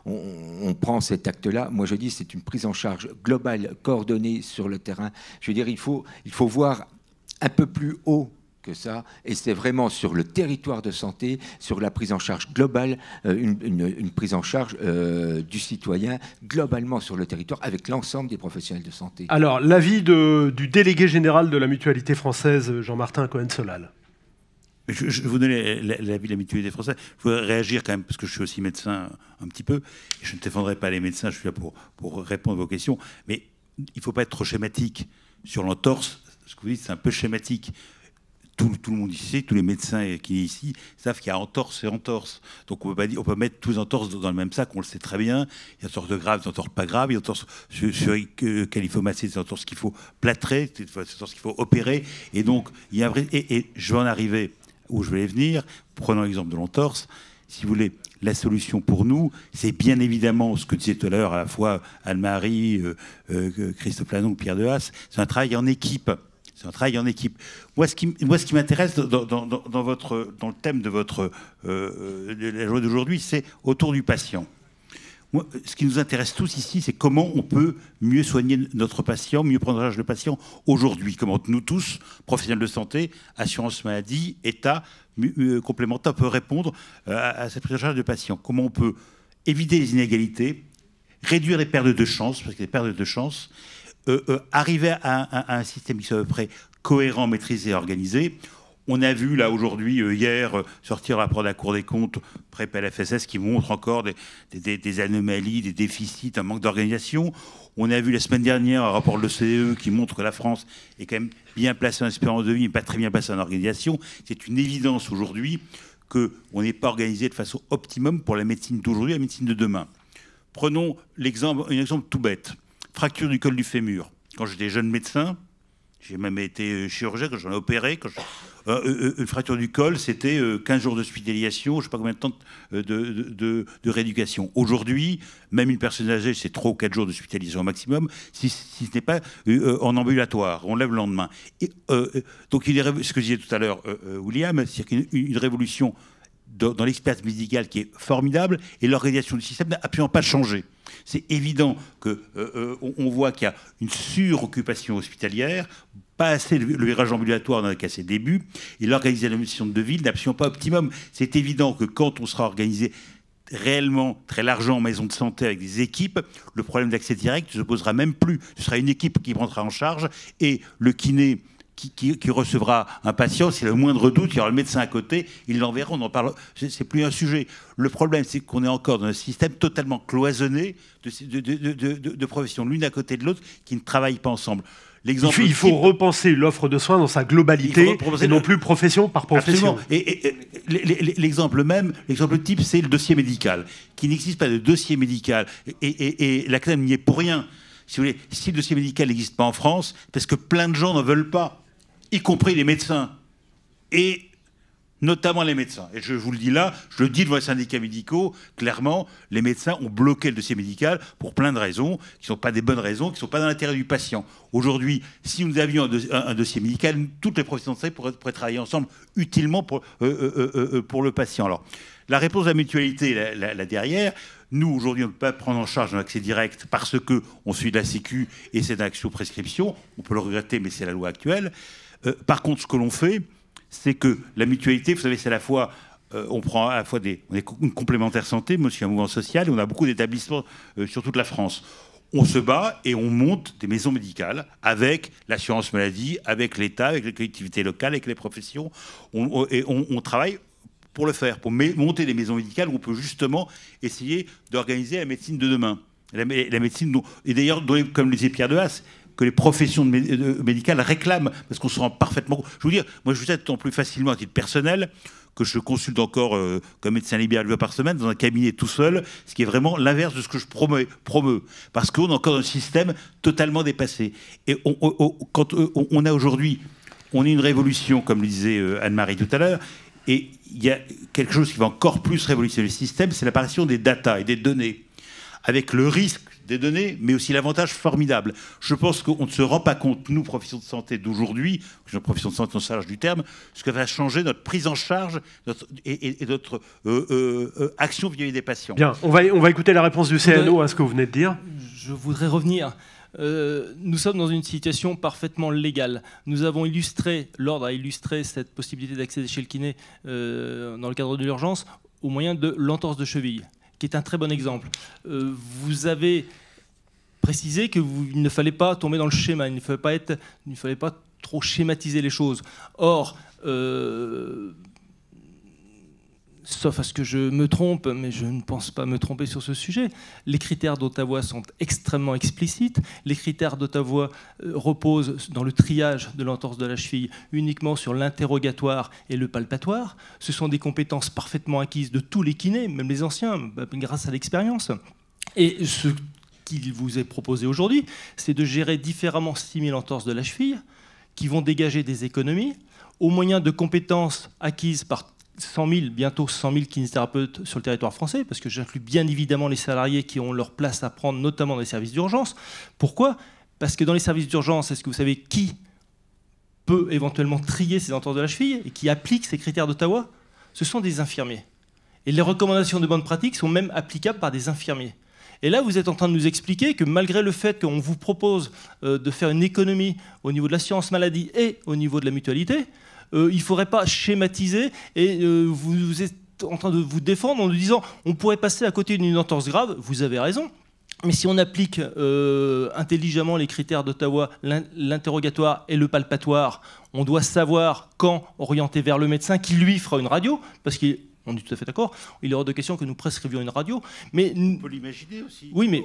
on prend cet acte-là. Moi, je dis, c'est une prise en charge globale, coordonnée sur le terrain. Je veux dire, il faut voir un peu plus haut que ça, et c'est vraiment sur le territoire de santé, sur la prise en charge globale, une prise en charge du citoyen globalement sur le territoire, avec l'ensemble des professionnels de santé. Alors, l'avis du délégué général de la Mutualité française, Jean-Martin Cohen-Solal. Je vais vous donner l'avis de la Mutualité française. Je voudrais réagir quand même, parce que je suis aussi médecin un petit peu. Et je ne défendrai pas les médecins, je suis là pour répondre à vos questions. Mais il ne faut pas être trop schématique sur l'entorse. Ce que vous dites, c'est un peu schématique. Tout le monde ici, tous les médecins qui sont ici, savent qu'il y a entorse et entorse. Donc on peut mettre tous les entorses dans le même sac, on le sait très bien. Il y a des entorses graves, des entorses pas graves, il y a des entorses sur lesquelles il faut masser, des entorses qu'il faut plâtrer, des entorses qu'il faut opérer. Et donc, il y a un vrai... Et je vais en arriver où je vais venir, prenons l'exemple de l'entorse. Si vous voulez, la solution pour nous, c'est bien évidemment ce que disait tout à l'heure à la fois Anne-Marie, Christophe Lanon, Pierre Dehaas, c'est un travail en équipe. C'est un travail en équipe. Moi, ce qui m'intéresse dans le thème de la journée d'aujourd'hui, c'est autour du patient. Moi, ce qui nous intéresse tous ici, c'est comment on peut mieux soigner notre patient, mieux prendre en charge le patient aujourd'hui. Comment nous tous, professionnels de santé, assurance maladie, État, complémentaires, on peut répondre à cette prise en charge de patient. Comment on peut éviter les inégalités, réduire les pertes de chance, parce qu'il y a des pertes de chance, arriver à un système qui soit à peu près cohérent, maîtrisé et organisé. On a vu là aujourd'hui, hier, sortir un rapport de la Cour des comptes pré-PLFSS qui montre encore des anomalies, des déficits, un manque d'organisation. On a vu la semaine dernière un rapport de l'OCDE qui montre que la France est quand même bien placée en espérance de vie, mais pas très bien placée en organisation. C'est une évidence aujourd'hui qu'on n'est pas organisé de façon optimum pour la médecine d'aujourd'hui et la médecine de demain. Prenons un exemple tout bête. Fracture du col du fémur. Quand j'étais jeune médecin, j'ai même été chirurgien quand j'en ai opéré. Une fracture du col, c'était 15 jours d'hospitalisation, je ne sais pas combien de temps de rééducation. Aujourd'hui, même une personne âgée, c'est 3 ou 4 jours d'hospitalisation au maximum, si ce n'est pas en ambulatoire. On lève le lendemain. Et, donc, ce que je disais tout à l'heure, William, c'est qu'une révolution dans l'expertise médicale qui est formidable, et l'organisation du système n'a absolument pas changé. C'est évident qu'on voit qu'il y a une suroccupation hospitalière, pas assez le virage ambulatoire dans qu'à ses débuts, et l'organisation de ville n'est absolument pas optimum. C'est évident que quand on sera organisé réellement très largement en maison de santé avec des équipes, le problème d'accès direct ne se posera même plus. Ce sera une équipe qui prendra en charge, et le kiné qui recevra un patient, s'il a le moindre doute, il y aura le médecin à côté, il l'enverra, on en parle. C'est plus un sujet. Le problème, c'est qu'on est encore dans un système totalement cloisonné de professions, l'une à côté de l'autre, qui ne travaillent pas ensemble. Il faut repenser l'offre de soins dans sa globalité, et non plus profession par profession. Absolument. Et l'exemple type, c'est le dossier médical, qui n'existe pas de dossier médical. Et la CNAM n'y est pour rien. Si vous voulez, si le dossier médical n'existe pas en France, parce que plein de gens n'en veulent pas, y compris les médecins, et notamment les médecins. Et je vous le dis là, je le dis devant les syndicats médicaux, clairement, les médecins ont bloqué le dossier médical pour plein de raisons, qui ne sont pas des bonnes raisons, qui ne sont pas dans l'intérêt du patient. Aujourd'hui, si nous avions un dossier médical, toutes les professions de santé pourraient travailler ensemble utilement pour le patient. Alors, la réponse à la mutualité, là derrière, nous, aujourd'hui, on ne peut pas prendre en charge un accès direct parce qu'on suit de la Sécu et c'est un accès sous prescription. On peut le regretter, mais c'est la loi actuelle. Par contre, ce que l'on fait, c'est que la mutualité, vous savez, c'est à la fois, on prend à la fois une complémentaire santé, mais aussi un mouvement social, et on a beaucoup d'établissements sur toute la France. On se bat et on monte des maisons médicales avec l'assurance maladie, avec l'État, avec les collectivités locales, avec les professions. On travaille pour le faire, pour monter des maisons médicales où on peut justement essayer d'organiser la médecine de demain. La médecine, et d'ailleurs, comme le disait Pierre Dehaze, que les professions médicales réclament, parce qu'on se rend parfaitement... Je veux dire, moi je vous aide d'autant plus facilement à titre personnel que je consulte encore comme médecin libéral 2 fois par semaine dans un cabinet tout seul, ce qui est vraiment l'inverse de ce que je promeux, parce qu'on est encore dans un système totalement dépassé. Et quand on a aujourd'hui, on est une révolution, comme le disait Anne-Marie tout à l'heure, et il y a quelque chose qui va encore plus révolutionner le système, c'est l'apparition des data et des données, avec le risque des données, mais aussi l'avantage formidable. Je pense qu'on ne se rend pas compte, nous, professions de santé d'aujourd'hui, notre profession de santé au sens large du terme, ce que va changer notre prise en charge et notre action vis-à-vis des patients. Bien, on va écouter la réponse du CNO à ce que vous venez de dire. Je voudrais revenir. Nous sommes dans une situation parfaitement légale. Nous avons illustré, l'ordre a illustré cette possibilité d'accéder chez le kiné dans le cadre de l'urgence au moyen de l'entorse de cheville, qui est un très bon exemple. Vous avez précisé qu'il ne fallait pas tomber dans le schéma, il ne fallait pas trop schématiser les choses. Or, sauf à ce que je me trompe, mais je ne pense pas me tromper sur ce sujet, les critères d'Ottawa sont extrêmement explicites. Les critères d'Ottawa reposent dans le triage de l'entorse de la cheville uniquement sur l'interrogatoire et le palpatoire. Ce sont des compétences parfaitement acquises de tous les kinés, même les anciens, grâce à l'expérience. Et ce qu'il vous est proposé aujourd'hui, c'est de gérer différemment 6000 entorses de la cheville qui vont dégager des économies au moyen de compétences acquises par 100 000, bientôt 100 000 kinésithérapeutes sur le territoire français, parce que j'inclus bien évidemment les salariés qui ont leur place à prendre, notamment dans les services d'urgence. Pourquoi ? Parce que dans les services d'urgence, est-ce que vous savez qui peut éventuellement trier ces entorses de la cheville et qui applique ces critères d'Ottawa ? Ce sont des infirmiers. Et les recommandations de bonne pratique sont même applicables par des infirmiers. Et là, vous êtes en train de nous expliquer que malgré le fait qu'on vous propose de faire une économie au niveau de l'assurance maladie et au niveau de la mutualité, il ne faudrait pas schématiser et vous êtes en train de vous défendre en nous disant on pourrait passer à côté d'une entorse grave. Vous avez raison. Mais si on applique intelligemment les critères d'Ottawa, l'interrogatoire et le palpatoire, on doit savoir quand orienter vers le médecin qui, lui, fera une radio, parce qu'on est tout à fait d'accord, il est hors de question que nous prescrivions une radio. Mais on peut l'imaginer aussi. Oui, mais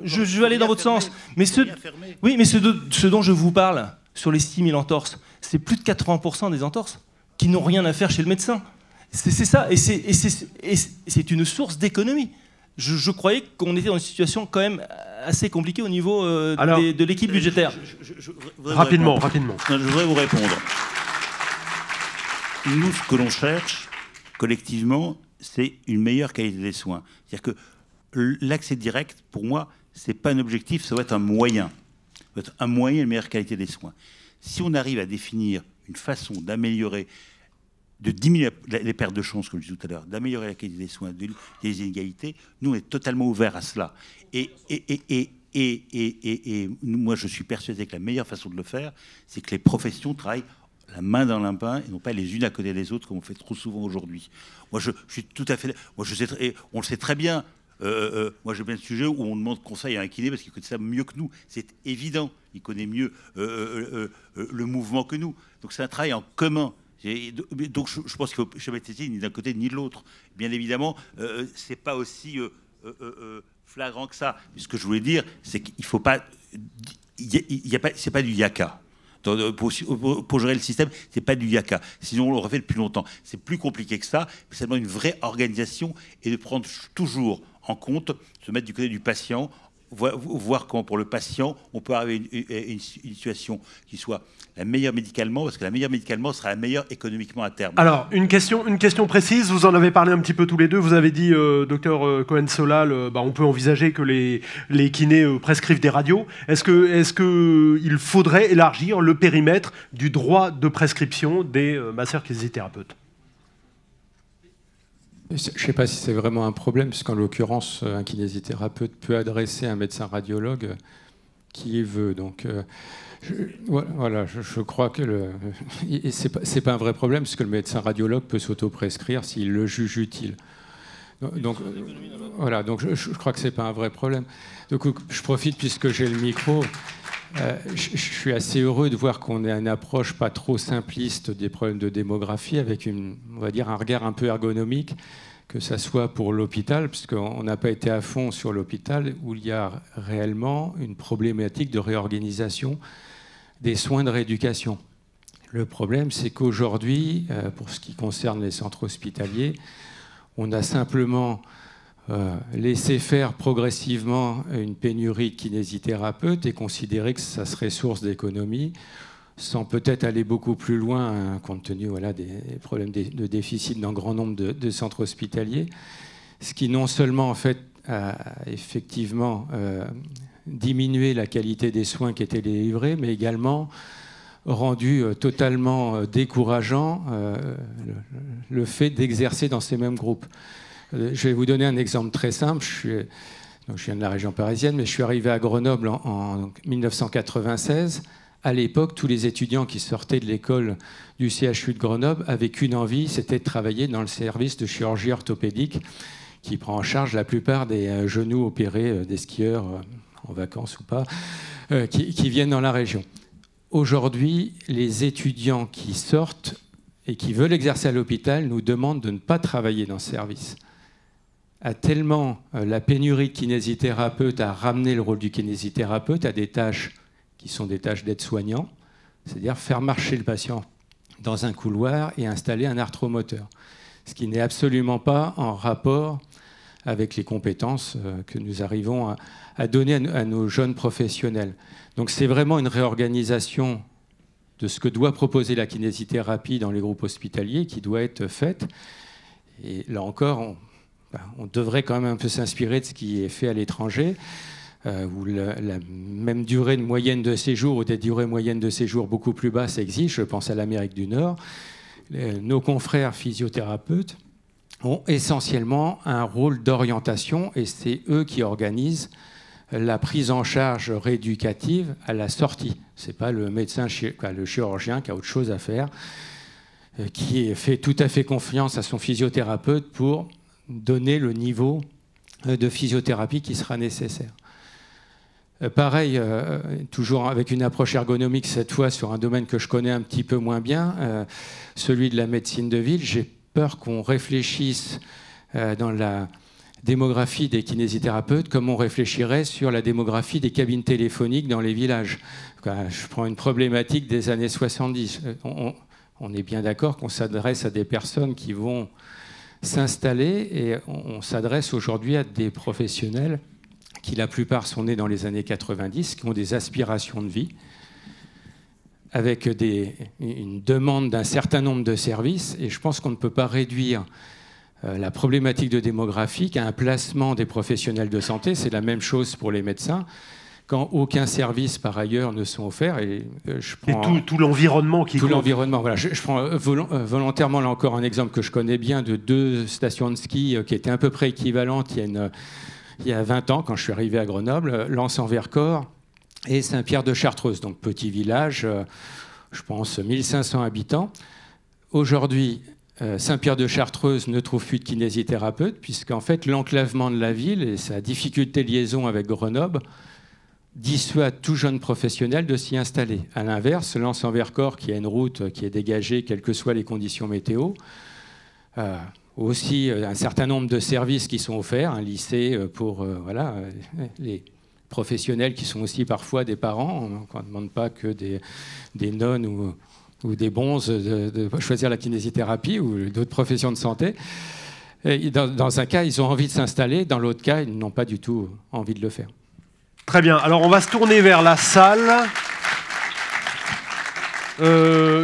je vais aller dans votre sens. Mais ce dont je vous parle, sur les 6000 entorses, c'est plus de 80% des entorses qui n'ont rien à faire chez le médecin. C'est ça, et c'est une source d'économie. Je croyais qu'on était dans une situation quand même assez compliquée au niveau de l'équipe budgétaire. Rapidement. Je voudrais vous répondre. Nous, ce que l'on cherche, collectivement, c'est une meilleure qualité des soins. C'est-à-dire que l'accès direct, pour moi, ce n'est pas un objectif, ça doit être un moyen. Ça doit être un moyen de meilleure qualité des soins. Si on arrive à définir une façon d'améliorer, de diminuer les pertes de chance, comme je disais tout à l'heure, d'améliorer la qualité des soins, des inégalités, nous, on est totalement ouverts à cela. Et moi, je suis persuadé que la meilleure façon de le faire, c'est que les professions travaillent la main dans la main et non pas les unes à côté des autres, comme on fait trop souvent aujourd'hui. Moi, je suis tout à fait... Moi, on le sait très bien. Moi, j'ai plein de sujets où on demande conseil à un kiné parce qu'il connaît ça mieux que nous. C'est évident. il connaît mieux le mouvement que nous. Donc c'est un travail en commun. Donc je pense qu'il faut jamais être ni d'un côté ni de l'autre. Bien évidemment, c'est pas aussi flagrant que ça. Mais ce que je voulais dire, c'est qu'il faut pas, c'est pas du yaka. Pour gérer le système, c'est pas du yaka. Sinon, on l'aurait fait depuis longtemps. C'est plus compliqué que ça. Ça demande une vraie organisation et de prendre toujours en compte, se mettre du côté du patient, voir comment pour le patient on peut arriver à une situation qui soit la meilleure médicalement, parce que la meilleure médicalement sera la meilleure économiquement à terme. Alors, une question précise, vous en avez parlé un petit peu tous les deux, vous avez dit, docteur Cohen-Solal, on peut envisager que les kinés prescrivent des radios. Est-ce qu'il faudrait élargir le périmètre du droit de prescription des masseurs-kinésithérapeutes ? Je ne sais pas si c'est vraiment un problème, puisqu'en l'occurrence, un kinésithérapeute peut adresser un médecin radiologue qui il veut. Donc, je crois que c'est pas un vrai problème, puisque le médecin radiologue peut s'auto-prescrire s'il le juge utile. Donc je crois que c'est pas un vrai problème. Donc, je profite, puisque j'ai le micro. Je suis assez heureux de voir qu'on a une approche pas trop simpliste des problèmes de démographie, avec on va dire un regard un peu ergonomique, que ça soit pour l'hôpital, puisqu'on n'a pas été à fond sur l'hôpital, où il y a réellement une problématique de réorganisation des soins de rééducation. Le problème, c'est qu'aujourd'hui, pour ce qui concerne les centres hospitaliers, on a simplement laisser faire progressivement une pénurie de kinésithérapeutes et considérer que ça serait source d'économie, sans peut-être aller beaucoup plus loin, compte tenu des problèmes de déficit dans grand nombre de centres hospitaliers, ce qui non seulement en fait a effectivement diminué la qualité des soins qui étaient délivrés, mais également rendu totalement décourageant le fait d'exercer dans ces mêmes groupes. Je vais vous donner un exemple très simple. Je viens de la région parisienne, mais je suis arrivé à Grenoble en 1996. À l'époque, tous les étudiants qui sortaient de l'école du CHU de Grenoble avaient qu'une envie, c'était de travailler dans le service de chirurgie orthopédique qui prend en charge la plupart des genoux opérés des skieurs en vacances ou pas, qui viennent dans la région. Aujourd'hui, les étudiants qui sortent et qui veulent exercer à l'hôpital nous demandent de ne pas travailler dans ce service. A tellement la pénurie de kinésithérapeutes a ramené le rôle du kinésithérapeute à des tâches qui sont des tâches d'aide-soignant, c'est-à-dire faire marcher le patient dans un couloir et installer un arthromoteur, ce qui n'est absolument pas en rapport avec les compétences que nous arrivons à donner à nos jeunes professionnels. Donc c'est vraiment une réorganisation de ce que doit proposer la kinésithérapie dans les groupes hospitaliers qui doit être faite. Et là encore, on devrait quand même un peu s'inspirer de ce qui est fait à l'étranger, où la même durée de moyenne de séjour ou des durées moyennes de séjour beaucoup plus basses existent. Je pense à l'Amérique du Nord. Nos confrères physiothérapeutes ont essentiellement un rôle d'orientation et c'est eux qui organisent la prise en charge rééducative à la sortie. Ce n'est pas le médecin, le chirurgien qui a autre chose à faire, qui fait tout à fait confiance à son physiothérapeute pour donner le niveau de physiothérapie qui sera nécessaire. Pareil, toujours avec une approche ergonomique, cette fois sur un domaine que je connais un petit peu moins bien, celui de la médecine de ville. J'ai peur qu'on réfléchisse dans la démographie des kinésithérapeutes comme on réfléchirait sur la démographie des cabines téléphoniques dans les villages. Je prends une problématique des années 70. On est bien d'accord qu'on s'adresse à des personnes qui vont s'installer et on s'adresse aujourd'hui à des professionnels qui la plupart sont nés dans les années 90, qui ont des aspirations de vie, avec une demande d'un certain nombre de services. Et je pense qu'on ne peut pas réduire la problématique de démographie à un placement des professionnels de santé. C'est la même chose pour les médecins, quand aucun service par ailleurs ne sont offerts. Et tout l'environnement qui compte. L'environnement, voilà. Je prends volontairement là encore un exemple que je connais bien de 2 stations de ski qui étaient à peu près équivalentes il y a 20 ans, quand je suis arrivé à Grenoble, Lens-en-Vercors et Saint-Pierre-de-Chartreuse, donc petit village, je pense 1500 habitants. Aujourd'hui, Saint-Pierre-de-Chartreuse ne trouve plus de kinésithérapeute, puisqu'en fait, l'enclavement de la ville et sa difficulté de liaison avec Grenoble dissuade tout jeune professionnel de s'y installer. À l'inverse, Lens en Vercors, qui a une route qui est dégagée, quelles que soient les conditions météo, aussi un certain nombre de services qui sont offerts, un lycée pour les professionnels qui sont aussi parfois des parents. On ne demande pas que des nonnes ou des bonzes de choisir la kinésithérapie ou d'autres professions de santé. Et dans un cas, ils ont envie de s'installer, dans l'autre cas, ils n'ont pas du tout envie de le faire. Très bien, alors on va se tourner vers la salle.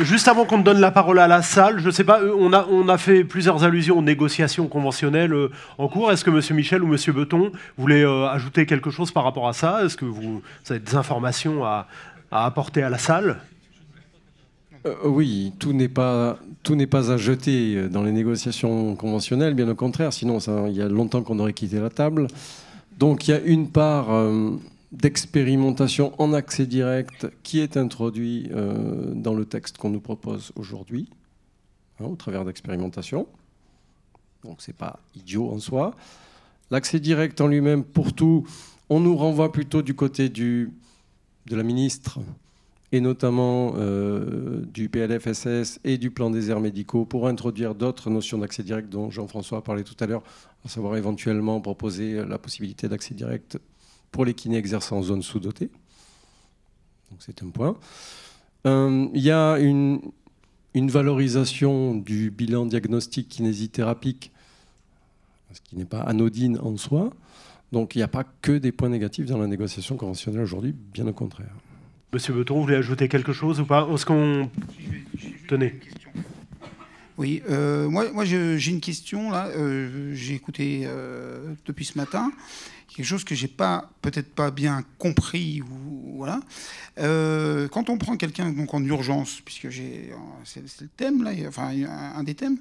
Juste avant qu'on ne donne la parole à la salle, je ne sais pas, on a fait plusieurs allusions aux négociations conventionnelles en cours. Est-ce que M. Michel ou M. Beton voulaient ajouter quelque chose par rapport à ça? Est-ce que vous avez des informations à apporter à la salle? Oui, tout n'est pas à jeter dans les négociations conventionnelles, bien au contraire, sinon il y a longtemps qu'on aurait quitté la table. Donc il y a une part d'expérimentation en accès direct qui est introduit dans le texte qu'on nous propose aujourd'hui, au travers d'expérimentation. Donc c'est pas idiot en soi. L'accès direct en lui-même, pour tout, on nous renvoie plutôt du côté de la ministre, et notamment du PLFSS et du plan des aires médicaux, pour introduire d'autres notions d'accès direct dont Jean-François a parlé tout à l'heure, à savoir éventuellement proposer la possibilité d'accès direct pour les kinés exerçant en zone sous-dotée. Donc c'est un point. Il y a une valorisation du bilan diagnostic kinésithérapique, ce qui n'est pas anodine en soi. Donc il n'y a pas que des points négatifs dans la négociation conventionnelle aujourd'hui, bien au contraire. Monsieur Beton, vous voulez ajouter quelque chose ou pas? Est-ce qu'on... Tenez. Oui, moi j'ai une question là. J'ai écouté depuis ce matin quelque chose que j'ai peut-être pas bien compris. Voilà. Quand on prend quelqu'un donc en urgence, puisque c'est le thème là, enfin un des thèmes,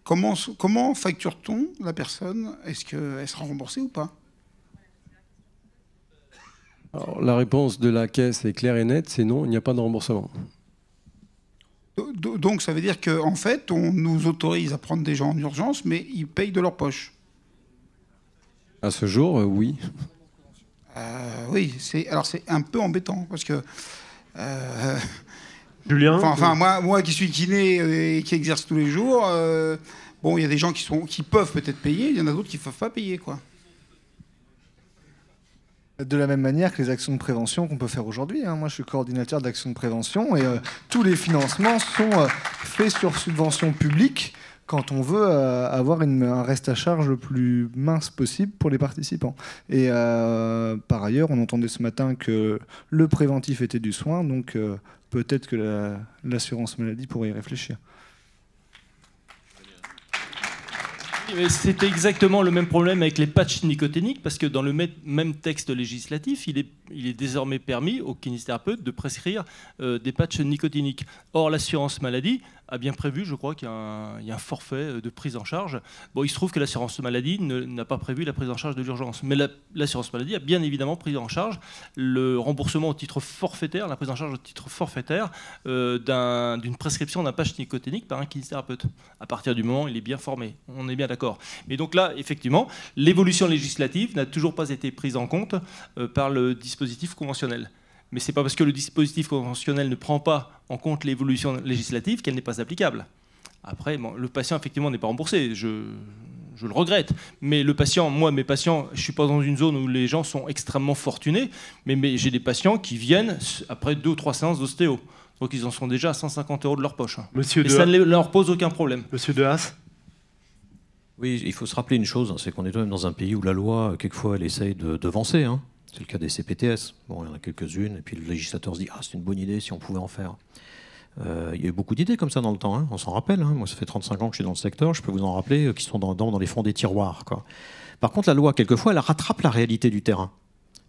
comment facture-t-on la personne? Est-ce qu'elle sera remboursée ou pas? Alors, la réponse de la caisse est claire et nette, c'est non, il n'y a pas de remboursement. Donc ça veut dire qu'en fait, on nous autorise à prendre des gens en urgence, mais ils payent de leur poche. À ce jour, oui. Oui, c'est un peu embêtant, parce que... Julien, enfin moi qui suis kiné et qui exerce tous les jours, bon, il y a des gens qui peuvent peut-être payer, il y en a d'autres qui ne peuvent pas payer, quoi. De la même manière que les actions de prévention qu'on peut faire aujourd'hui. Moi, je suis coordinateur d'actions de prévention et tous les financements sont faits sur subvention publique quand on veut avoir un reste à charge le plus mince possible pour les participants. Et par ailleurs, on entendait ce matin que le préventif était du soin, donc peut-être que l'assurance maladie pourrait y réfléchir. C'était exactement le même problème avec les patchs nicotiniques, parce que dans le même texte législatif, il est désormais permis aux kinésithérapeutes de prescrire des patchs nicotiniques. Or, l'assurance maladie a bien prévu, je crois qu'il y a un forfait de prise en charge. Bon, il se trouve que l'assurance maladie n'a pas prévu la prise en charge de l'urgence, mais l'assurance maladie a bien évidemment pris en charge le remboursement au titre forfaitaire, la prise en charge au titre forfaitaire d'une prescription d'un patch nicotinique par un kinésithérapeute, à partir du moment où il est bien formé. On est bien d'accord. Mais donc là, effectivement, l'évolution législative n'a toujours pas été prise en compte par le dispositif conventionnel. Mais ce n'est pas parce que le dispositif conventionnel ne prend pas en compte l'évolution législative qu'elle n'est pas applicable. Après, bon, le patient, effectivement, n'est pas remboursé. Je le regrette. Mais le patient, moi, mes patients, je ne suis pas dans une zone où les gens sont extrêmement fortunés, mais j'ai des patients qui viennent après 2 ou 3 séances d'ostéo. Donc ils en sont déjà à 150 € de leur poche. Et ça ne leur pose aucun problème. Monsieur Dehaas. Oui, il faut se rappeler une chose, c'est qu'on est quand même dans un pays où la loi, quelquefois, elle essaye de devancer. C'est le cas des CPTS. Bon, il y en a quelques-unes, et puis le législateur se dit « Ah, c'est une bonne idée si on pouvait en faire ». Il y a eu beaucoup d'idées comme ça dans le temps, on s'en rappelle. Moi, ça fait 35 ans que je suis dans le secteur, je peux vous en rappeler, qui sont dans les fonds des tiroirs, quoi. Par contre, la loi, quelquefois, elle rattrape la réalité du terrain.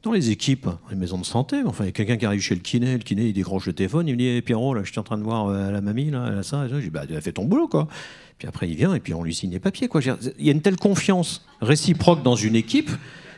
Dans les équipes, les maisons de santé, enfin, il y a quelqu'un qui arrive chez le kiné, il décroche le téléphone, il me dit hey, « Pierrot, là, je suis en train de voir la mamie, là, elle a ça. » Je dis bah, « Tu as fait ton boulot, quoi. » Puis après, il vient, et puis on lui signe les papiers, quoi. Il y a une telle confiance réciproque dans une équipe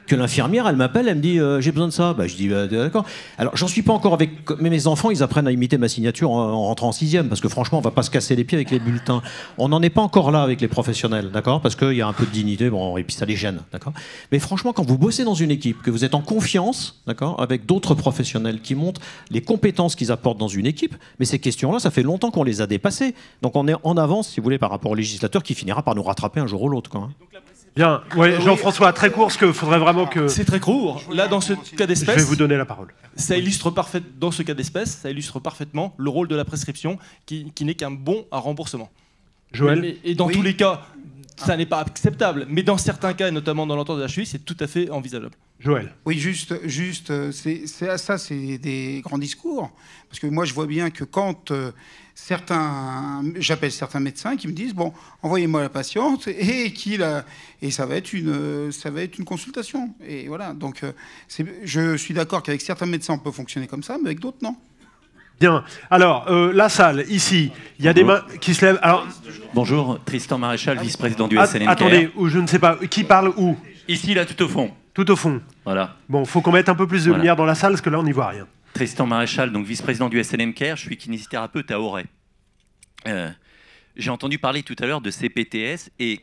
que l'infirmière, elle m'appelle, elle me dit j'ai besoin de ça. Bah, je dis d'accord. Alors, j'en suis pas encore avec. Mais mes enfants, ils apprennent à imiter ma signature en rentrant en 6e, parce que franchement, on va pas se casser les pieds avec les bulletins. On n'en est pas encore là avec les professionnels, d'accord, parce qu'il y a un peu de dignité, bon, et puis ça les gêne, d'accord. Mais franchement, quand vous bossez dans une équipe, que vous êtes en confiance, d'accord, avec d'autres professionnels qui montrent les compétences qu'ils apportent dans une équipe, mais ces questions-là, ça fait longtemps qu'on les a dépassées. Donc on est en avance, si vous voulez, par rapport au législateur qui finira par nous rattraper un jour ou l'autre, quoi. Bien, ouais, Jean-François, très court, parce qu'il faudrait vraiment que... C'est très court. Là, dans ce cas d'espèce... Je vais vous donner la parole. Dans ce cas d'espèce, ça illustre parfaitement le rôle de la prescription qui n'est qu'un bon à remboursement. Joël ? Et dans tous les cas, ça n'est pas acceptable. Mais dans certains cas, et notamment dans l'entente de la HUI, c'est tout à fait envisageable. Joël ? Oui, c'est des grands discours. Parce que moi, je vois bien que quand j'appelle certains médecins qui me disent bon, envoyez-moi la patiente et ça va être une consultation. Et voilà. Donc, je suis d'accord qu'avec certains médecins, on peut fonctionner comme ça, mais avec d'autres, non. Bien. Alors, la salle, ici, il y a des mains qui se lèvent. Alors... Bonjour, Tristan Maréchal, vice-président du SNNCR. Attendez, je ne sais pas, qui parle où ? Ici, là, tout au fond. Tout au fond. Voilà. Bon, faut qu'on mette un peu plus de lumière dans la salle, parce que là, on n'y voit rien. Tristan Maréchal, donc vice-président du SNMCare, je suis kinésithérapeute à Auray. J'ai entendu parler tout à l'heure de CPTS, et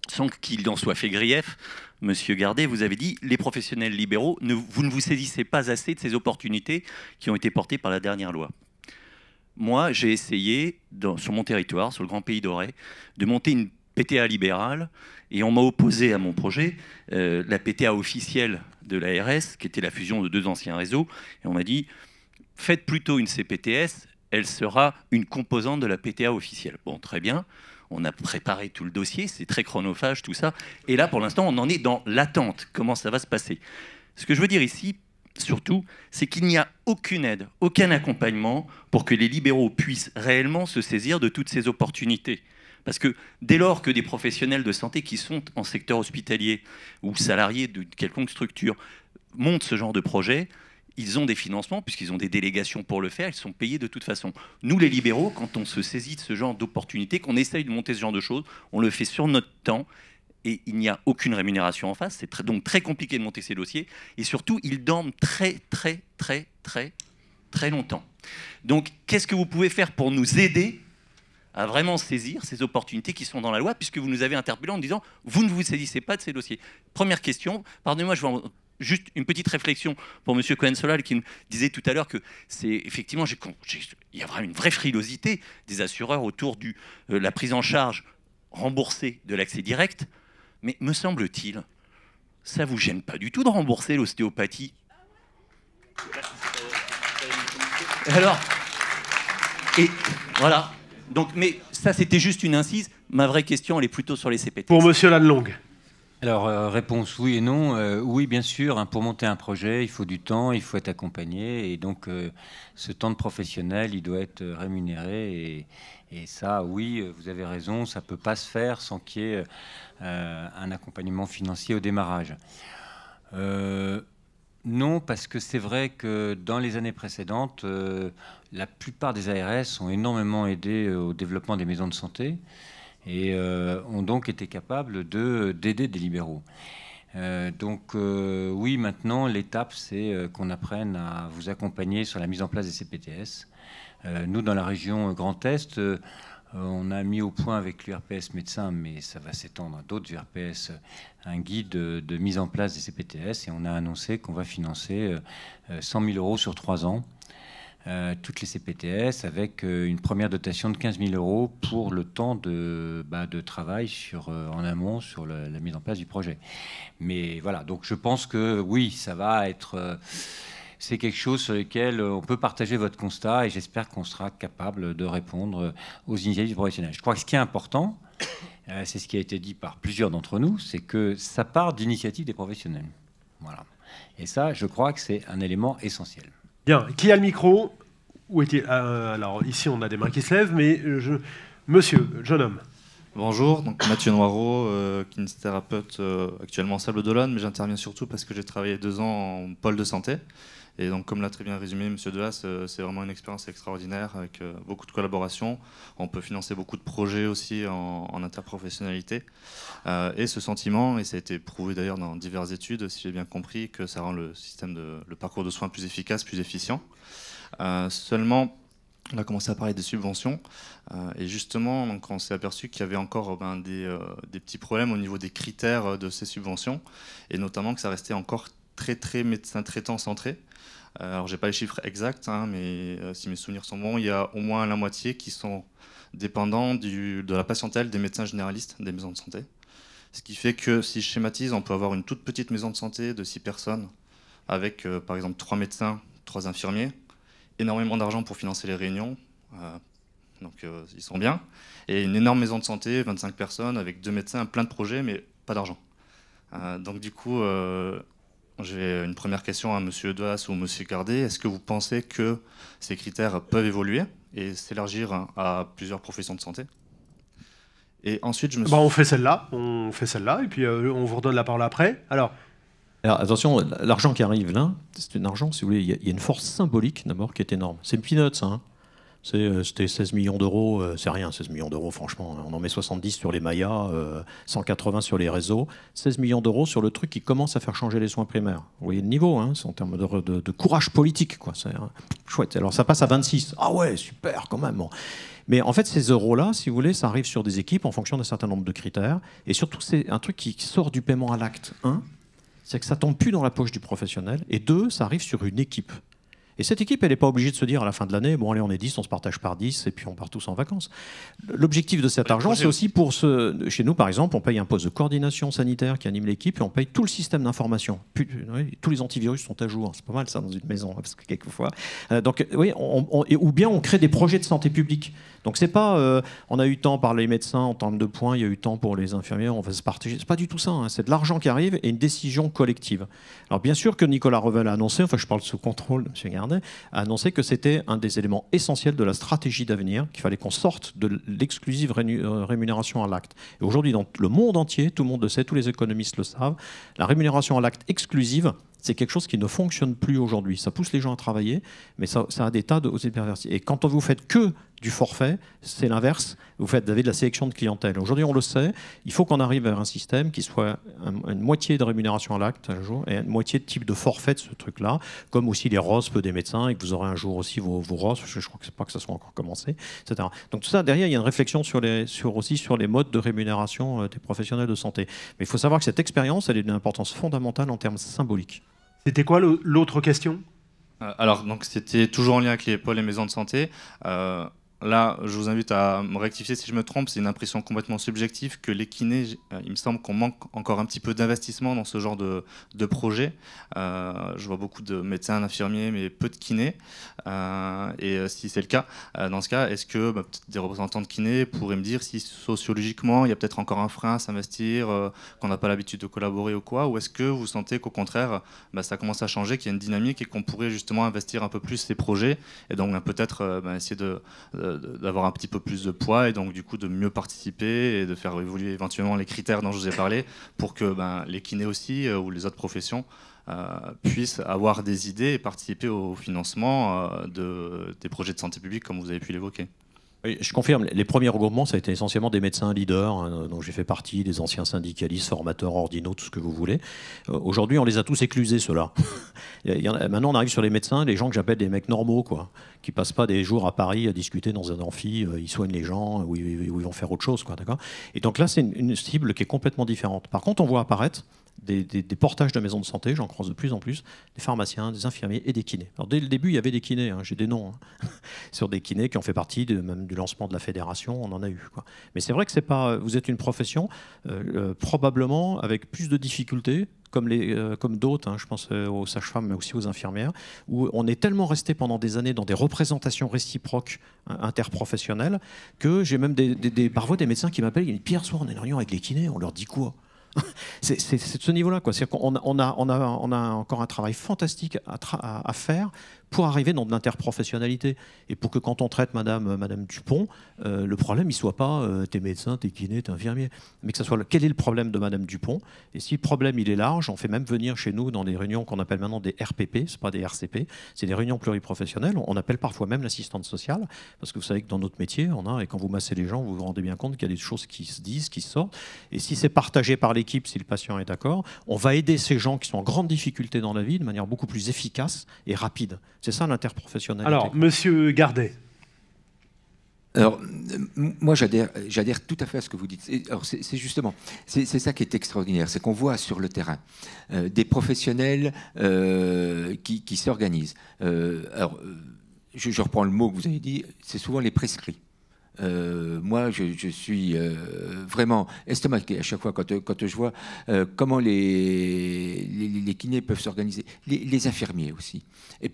sans qu'il en soit fait grief, Monsieur Gardet, vous avez dit, les professionnels libéraux, vous ne vous saisissez pas assez de ces opportunités qui ont été portées par la dernière loi. Moi, j'ai essayé, sur mon territoire, sur le Grand Pays d'Auray, de monter une PTA libérale, et on m'a opposé à mon projet la PTA officielle de l'ARS, qui était la fusion de 2 anciens réseaux, et on m'a dit, faites plutôt une CPTS, elle sera une composante de la PTA officielle. Bon, très bien, on a préparé tout le dossier, c'est très chronophage, tout ça, et là, pour l'instant, on en est dans l'attente, comment ça va se passer. Ce que je veux dire ici, surtout, c'est qu'il n'y a aucune aide, aucun accompagnement pour que les libéraux puissent réellement se saisir de toutes ces opportunités. Parce que dès lors que des professionnels de santé qui sont en secteur hospitalier ou salariés de quelconque structure montent ce genre de projet, ils ont des financements, puisqu'ils ont des délégations pour le faire, ils sont payés de toute façon. Nous, les libéraux, quand on se saisit de ce genre d'opportunités, qu'on essaye de monter ce genre de choses, on le fait sur notre temps, et il n'y a aucune rémunération en face. C'est donc très compliqué de monter ces dossiers, et surtout, ils dorment très longtemps. Donc, qu'est-ce que vous pouvez faire pour nous aider à vraiment saisir ces opportunités qui sont dans la loi, puisque vous nous avez interpellés en disant « vous ne vous saisissez pas de ces dossiers ». Première question, pardonnez-moi, je vais juste une petite réflexion pour M. Cohen-Solal qui nous disait tout à l'heure que c'est effectivement, il y a vraiment une vraie frilosité des assureurs autour de la prise en charge remboursée de l'accès direct, mais me semble-t-il, ça ne vous gêne pas du tout de rembourser l'ostéopathie? Alors, et voilà. Donc, mais ça, c'était juste une incise. Ma vraie question, elle est plutôt sur les CPT. Pour Monsieur Lannelong. Alors, réponse oui et non. Oui, bien sûr, hein, pour monter un projet, il faut du temps, il faut être accompagné. Et donc, ce temps de professionnel, il doit être rémunéré. Et ça, oui, vous avez raison, ça ne peut pas se faire sans qu'il y ait un accompagnement financier au démarrage. Non, parce que c'est vrai que dans les années précédentes, la plupart des ARS ont énormément aidé au développement des maisons de santé et ont donc été capables d'aider des libéraux. Donc oui, maintenant, l'étape, c'est qu'on apprenne à vous accompagner sur la mise en place des CPTS. Nous, dans la région Grand Est, on a mis au point avec l'URPS médecin, mais ça va s'étendre à d'autres URPS, un guide de mise en place des CPTS, et on a annoncé qu'on va financer 100 000 euros sur 3 ans, toutes les CPTS, avec une première dotation de 15 000 euros pour le temps de travail en amont sur la mise en place du projet. Mais voilà, donc je pense que oui, ça va être... c'est quelque chose sur lequel on peut partager votre constat et j'espère qu'on sera capable de répondre aux initiatives professionnelles. Je crois que ce qui est important, c'est ce qui a été dit par plusieurs d'entre nous, c'est que ça part d'initiatives des professionnels. Voilà. Et ça, je crois que c'est un élément essentiel. Bien. Qui a le micro? Où est-il? Alors, ici, on a des mains qui se lèvent, mais monsieur, jeune homme. Bonjour, donc Mathieu Noireau, kinésithérapeute actuellement en Sable d'Olonne, mais j'interviens surtout parce que j'ai travaillé 2 ans en pôle de santé. Et donc, comme l'a très bien résumé M. Dehaas, c'est vraiment une expérience extraordinaire avec beaucoup de collaboration. On peut financer beaucoup de projets aussi en interprofessionnalité. Et ce sentiment, et ça a été prouvé d'ailleurs dans diverses études, si j'ai bien compris, que ça rend le parcours de soins plus efficace, plus efficient. Seulement, on a commencé à parler des subventions et justement donc, on s'est aperçu qu'il y avait encore des petits problèmes au niveau des critères de ces subventions et notamment que ça restait encore très médecin traitant centré. Alors j'ai pas les chiffres exacts, hein, mais si mes souvenirs sont bons, il y a au moins la moitié qui sont dépendants de la patientèle des médecins généralistes des maisons de santé. Ce qui fait que si je schématise, on peut avoir une toute petite maison de santé de 6 personnes avec par exemple 3 médecins, 3 infirmiers, énormément d'argent pour financer les réunions, donc ils sont bien, et une énorme maison de santé, 25 personnes, avec 2 médecins, plein de projets, mais pas d'argent. Donc du coup, j'ai une première question à M. Dehaas ou M. Gardet. Est-ce que vous pensez que ces critères peuvent évoluer et s'élargir à plusieurs professions de santé? Et ensuite, on fait celle-là, et puis on vous redonne la parole après. Alors attention, l'argent qui arrive là, c'est un argent, si vous voulez, il y a une force symbolique d'abord qui est énorme. C'est une peanuts, ça. Hein. C'était 16 millions d'euros, c'est rien, 16 millions d'euros, franchement. On en met 70 sur les Mayas, 180 sur les réseaux, 16 millions d'euros sur le truc qui commence à faire changer les soins primaires. Vous voyez le niveau, hein, c'est en termes de courage politique, quoi. C'est chouette. Alors ça passe à 26. Ah ouais, super, quand même. Bon. Mais en fait, ces euros-là, si vous voulez, ça arrive sur des équipes en fonction d'un certain nombre de critères. Et surtout, c'est un truc qui sort du paiement à l'acte. C'est que ça tombe plus dans la poche du professionnel. Et 2, ça arrive sur une équipe. Et cette équipe, elle n'est pas obligée de se dire à la fin de l'année, bon allez, on est 10, on se partage par 10, et puis on part tous en vacances. L'objectif de cet argent, c'est aussi pour chez nous, par exemple, on paye un poste de coordination sanitaire qui anime l'équipe, et on paye tout le système d'information. Tous les antivirus sont à jour. C'est pas mal ça dans une maison, parce que quelquefois. Donc, oui, ou bien on crée des projets de santé publique. Donc c'est pas, on a eu temps par les médecins en termes de points, il y a eu temps pour les infirmiers, on va se partager. C'est pas du tout ça. Hein. C'est de l'argent qui arrive et une décision collective. Alors bien sûr que Nicolas Revel a annoncé, enfin je parle sous contrôle de M. Gardet, a annoncé que c'était un des éléments essentiels de la stratégie d'avenir, qu'il fallait qu'on sorte de l'exclusive rémunération à l'acte. Et aujourd'hui, dans le monde entier, tout le monde le sait, tous les économistes le savent, la rémunération à l'acte exclusive, c'est quelque chose qui ne fonctionne plus aujourd'hui. Ça pousse les gens à travailler, mais ça a des tas de perversités. Et quand vous faites que du forfait, c'est l'inverse. Vous avez de la sélection de clientèle. Aujourd'hui, on le sait, il faut qu'on arrive vers un système qui soit une moitié de rémunération à l'acte un jour et une moitié de type de forfait de ce truc-là, comme aussi les ROSP des médecins, et que vous aurez un jour aussi vos ROSP, je crois que c'est pas que ça soit encore commencé, etc. Donc tout ça, derrière, il y a une réflexion aussi sur les modes de rémunération des professionnels de santé. Mais il faut savoir que cette expérience, elle est d'une importance fondamentale en termes symboliques. C'était quoi l'autre question? Alors, donc, c'était toujours en lien avec les pôles et maisons de santé. Là, je vous invite à me rectifier si je me trompe, c'est une impression complètement subjective que les kinés, il me semble qu'on manque encore un petit peu d'investissement dans ce genre de projet. Je vois beaucoup de médecins, d'infirmiers, mais peu de kinés. Et si c'est le cas, dans ce cas, est-ce que peut-être des représentants de kinés pourraient me dire si sociologiquement, il y a peut-être encore un frein à s'investir, qu'on n'a pas l'habitude de collaborer ou quoi, ou est-ce que vous sentez qu'au contraire, ça commence à changer, qu'il y a une dynamique et qu'on pourrait justement investir un peu plus ces projets et donc peut-être essayer d'avoir un petit peu plus de poids et donc du coup de mieux participer et de faire évoluer éventuellement les critères dont je vous ai parlé pour que les kinés aussi ou les autres professions puissent avoir des idées et participer au financement des projets de santé publique comme vous avez pu l'évoquer. Oui, je confirme, les premiers regroupements, ça a été essentiellement des médecins leaders, dont j'ai fait partie, des anciens syndicalistes, formateurs, ordinaux, tout ce que vous voulez. Aujourd'hui, on les a tous éclusés, ceux-là. Maintenant, on arrive sur les médecins, les gens que j'appelle des mecs normaux, quoi, qui passent pas des jours à Paris à discuter dans un amphi, ils soignent les gens, ou ils vont faire autre chose, quoi, d'accord ? Et donc là, c'est une cible qui est complètement différente. Par contre, on voit apparaître des portages de maisons de santé, j'en croise de plus en plus, des pharmaciens, des infirmiers et des kinés. Alors dès le début, il y avait des kinés, j'ai des noms, sur des kinés qui ont fait partie même du lancement de la fédération, on en a eu, quoi. Mais c'est vrai que vous êtes une profession probablement avec plus de difficultés, comme d'autres, je pense aux sages-femmes, mais aussi aux infirmières, où on est tellement resté pendant des années dans des représentations réciproques interprofessionnelles que j'ai même parfois des médecins qui m'appellent, ils disent « Pierre, soir, on est en réunion avec les kinés, on leur dit quoi ?» C'est de ce niveau-là, quoi. C'est-à-dire qu'on a encore un travail fantastique à faire pour arriver dans de l'interprofessionnalité. Et pour que quand on traite Madame Dupont, le problème, il ne soit pas t'es médecin, t'es kiné, t'es infirmier, mais que ça soit quel est le problème de Madame Dupont. Et si le problème il est large, on fait même venir chez nous dans des réunions qu'on appelle maintenant des RPP, ce pas des RCP, c'est des réunions pluriprofessionnelles. On appelle parfois même l'assistante sociale, parce que vous savez que dans notre métier, et quand vous massez les gens, vous vous rendez bien compte qu'il y a des choses qui se disent, qui sortent. Et si c'est partagé par l'équipe, si le patient est d'accord, on va aider ces gens qui sont en grande difficulté dans la vie de manière beaucoup plus efficace et rapide. C'est ça l'interprofessionnalité. Alors, Monsieur Gardet. Alors, moi, j'adhère tout à fait à ce que vous dites. Alors, c'est justement, c'est ça qui est extraordinaire, c'est qu'on voit sur le terrain des professionnels qui s'organisent. Alors, je reprends le mot que vous avez dit, c'est souvent les prescrits. Moi, je suis vraiment estomaqué à chaque fois quand je vois comment les kinés peuvent s'organiser, les infirmiers aussi.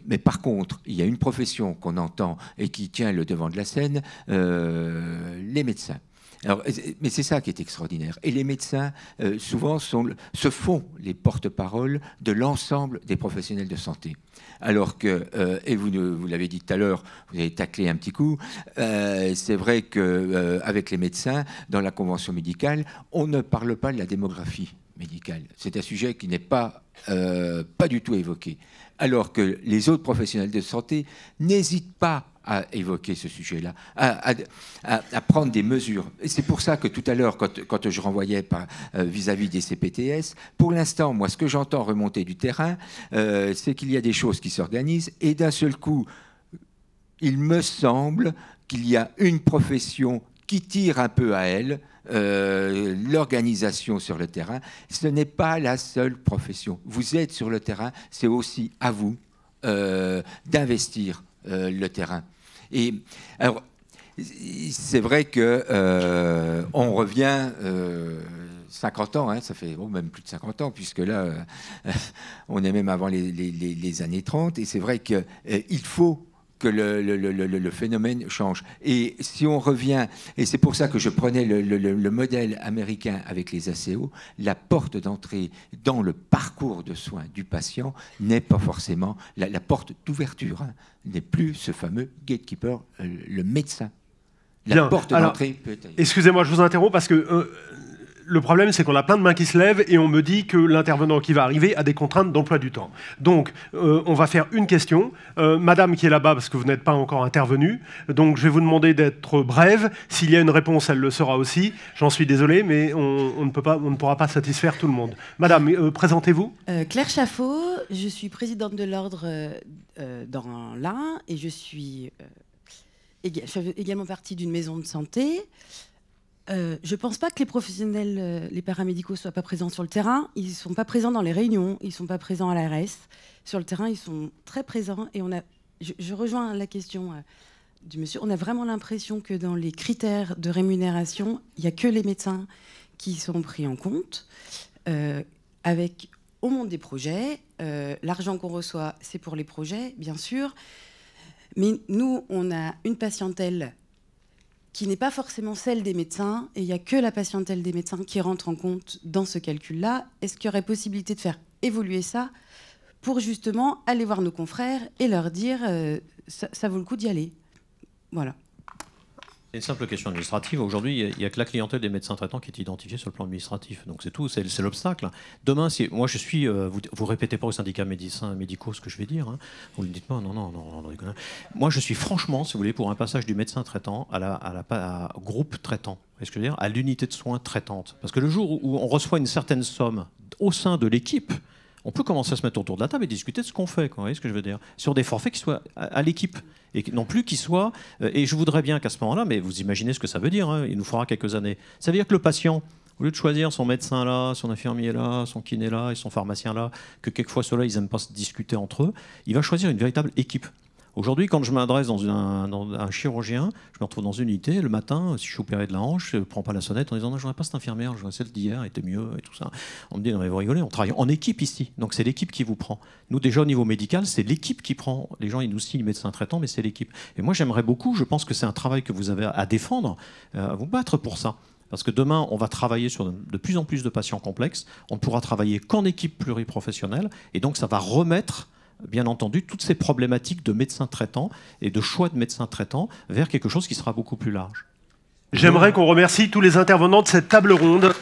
Mais par contre, il y a une profession qu'on entend et qui tient le devant de la scène, les médecins. Alors, mais c'est ça qui est extraordinaire. Et les médecins, souvent, se font les porte-paroles de l'ensemble des professionnels de santé. Alors que, et vous l'avez dit tout à l'heure, vous avez taclé un petit coup, c'est vrai qu'avec les médecins, dans la convention médicale, on ne parle pas de la démographie médicale. C'est un sujet qui n'est pas du tout évoqué. Alors que les autres professionnels de santé n'hésitent pas à évoquer ce sujet-là, à prendre des mesures. Et c'est pour ça que tout à l'heure, quand je renvoyais vis-à-vis des CPTS, pour l'instant, moi, ce que j'entends remonter du terrain, c'est qu'il y a des choses qui s'organisent, et d'un seul coup, il me semble qu'il y a une profession qui tire un peu à elle, l'organisation sur le terrain. Ce n'est pas la seule profession. Vous êtes sur le terrain, c'est aussi à vous d'investir le terrain. Et alors, c'est vrai que on revient 50 ans, ça fait même plus de 50 ans, puisque là, on est même avant les années 30, et c'est vrai qu'il faut que le phénomène change. Et si on revient, et c'est pour ça que je prenais le modèle américain avec les ACO, la porte d'entrée dans le parcours de soins du patient n'est pas forcément, la porte d'ouverture n'est plus ce fameux gatekeeper, le médecin. La porte d'entrée peut être... Excusez-moi, je vous interromps parce que... le problème, c'est qu'on a plein de mains qui se lèvent et on me dit que l'intervenant qui va arriver a des contraintes d'emploi du temps. Donc, on va faire une question. Madame qui est là-bas, parce que vous n'êtes pas encore intervenue, donc je vais vous demander d'être brève. S'il y a une réponse, elle le sera aussi. J'en suis désolé, mais on ne pourra pas satisfaire tout le monde. Madame, présentez-vous. Claire Chaffot, je suis présidente de l'ordre dans l'Ain et je fais également partie d'une maison de santé. Je ne pense pas que les professionnels, les paramédicaux, soient pas présents sur le terrain. Ils ne sont pas présents dans les réunions, ils ne sont pas présents à l'ARS. Sur le terrain, ils sont très présents. Et je rejoins la question du monsieur. On a vraiment l'impression que dans les critères de rémunération, il n'y a que les médecins qui sont pris en compte. Avec, au monde des projets, l'argent qu'on reçoit, c'est pour les projets, bien sûr. Mais nous, on a une patientèle qui n'est pas forcément celle des médecins, et il n'y a que la patientèle des médecins qui rentre en compte dans ce calcul-là. Est-ce qu'il y aurait possibilité de faire évoluer ça pour justement aller voir nos confrères et leur dire ça vaut le coup d'y aller? Voilà. C'est une simple question administrative. Aujourd'hui, il n'y a que la clientèle des médecins traitants qui est identifiée sur le plan administratif. Donc c'est tout, c'est l'obstacle. Demain, moi je suis... vous répétez pas aux syndicats médicaux ce que je vais dire. Vous ne dites pas, non. Moi je suis franchement, si vous voulez, pour un passage du médecin traitant à groupe traitant. Vous voyez ce que je veux dire? À l'unité de soins traitante. Parce que le jour où on reçoit une certaine somme au sein de l'équipe, on peut commencer à se mettre autour de la table et discuter de ce qu'on fait, quoi. Vous voyez ce que je veux dire? Sur des forfaits qui soient à l'équipe, et non plus qu'ils soient... et je voudrais bien qu'à ce moment-là, mais vous imaginez ce que ça veut dire, il nous faudra quelques années. Ça veut dire que le patient, au lieu de choisir son médecin là, son infirmier là, son kiné là et son pharmacien là, que quelquefois ceux-là, ils n'aiment pas se discuter entre eux, il va choisir une véritable équipe. Aujourd'hui, quand je m'adresse dans un chirurgien, je me retrouve dans une unité. Le matin, si je suis opéré de la hanche, je ne prends pas la sonnette en disant non, je n'aurais pas cette infirmière, je vois celle d'hier, elle était mieux et tout ça. On me dit non, mais vous rigolez, on travaille en équipe ici. Donc c'est l'équipe qui vous prend. Nous, déjà au niveau médical, c'est l'équipe qui prend. Les gens, ils nous signent médecin traitant, mais c'est l'équipe. Et moi, j'aimerais beaucoup, je pense que c'est un travail que vous avez à défendre, à vous battre pour ça. Parce que demain, on va travailler sur de plus en plus de patients complexes. On ne pourra travailler qu'en équipe pluriprofessionnelle. Et donc, ça va remettre bien entendu, toutes ces problématiques de médecins traitants et de choix de médecins traitants vers quelque chose qui sera beaucoup plus large. J'aimerais qu'on remercie tous les intervenants de cette table ronde.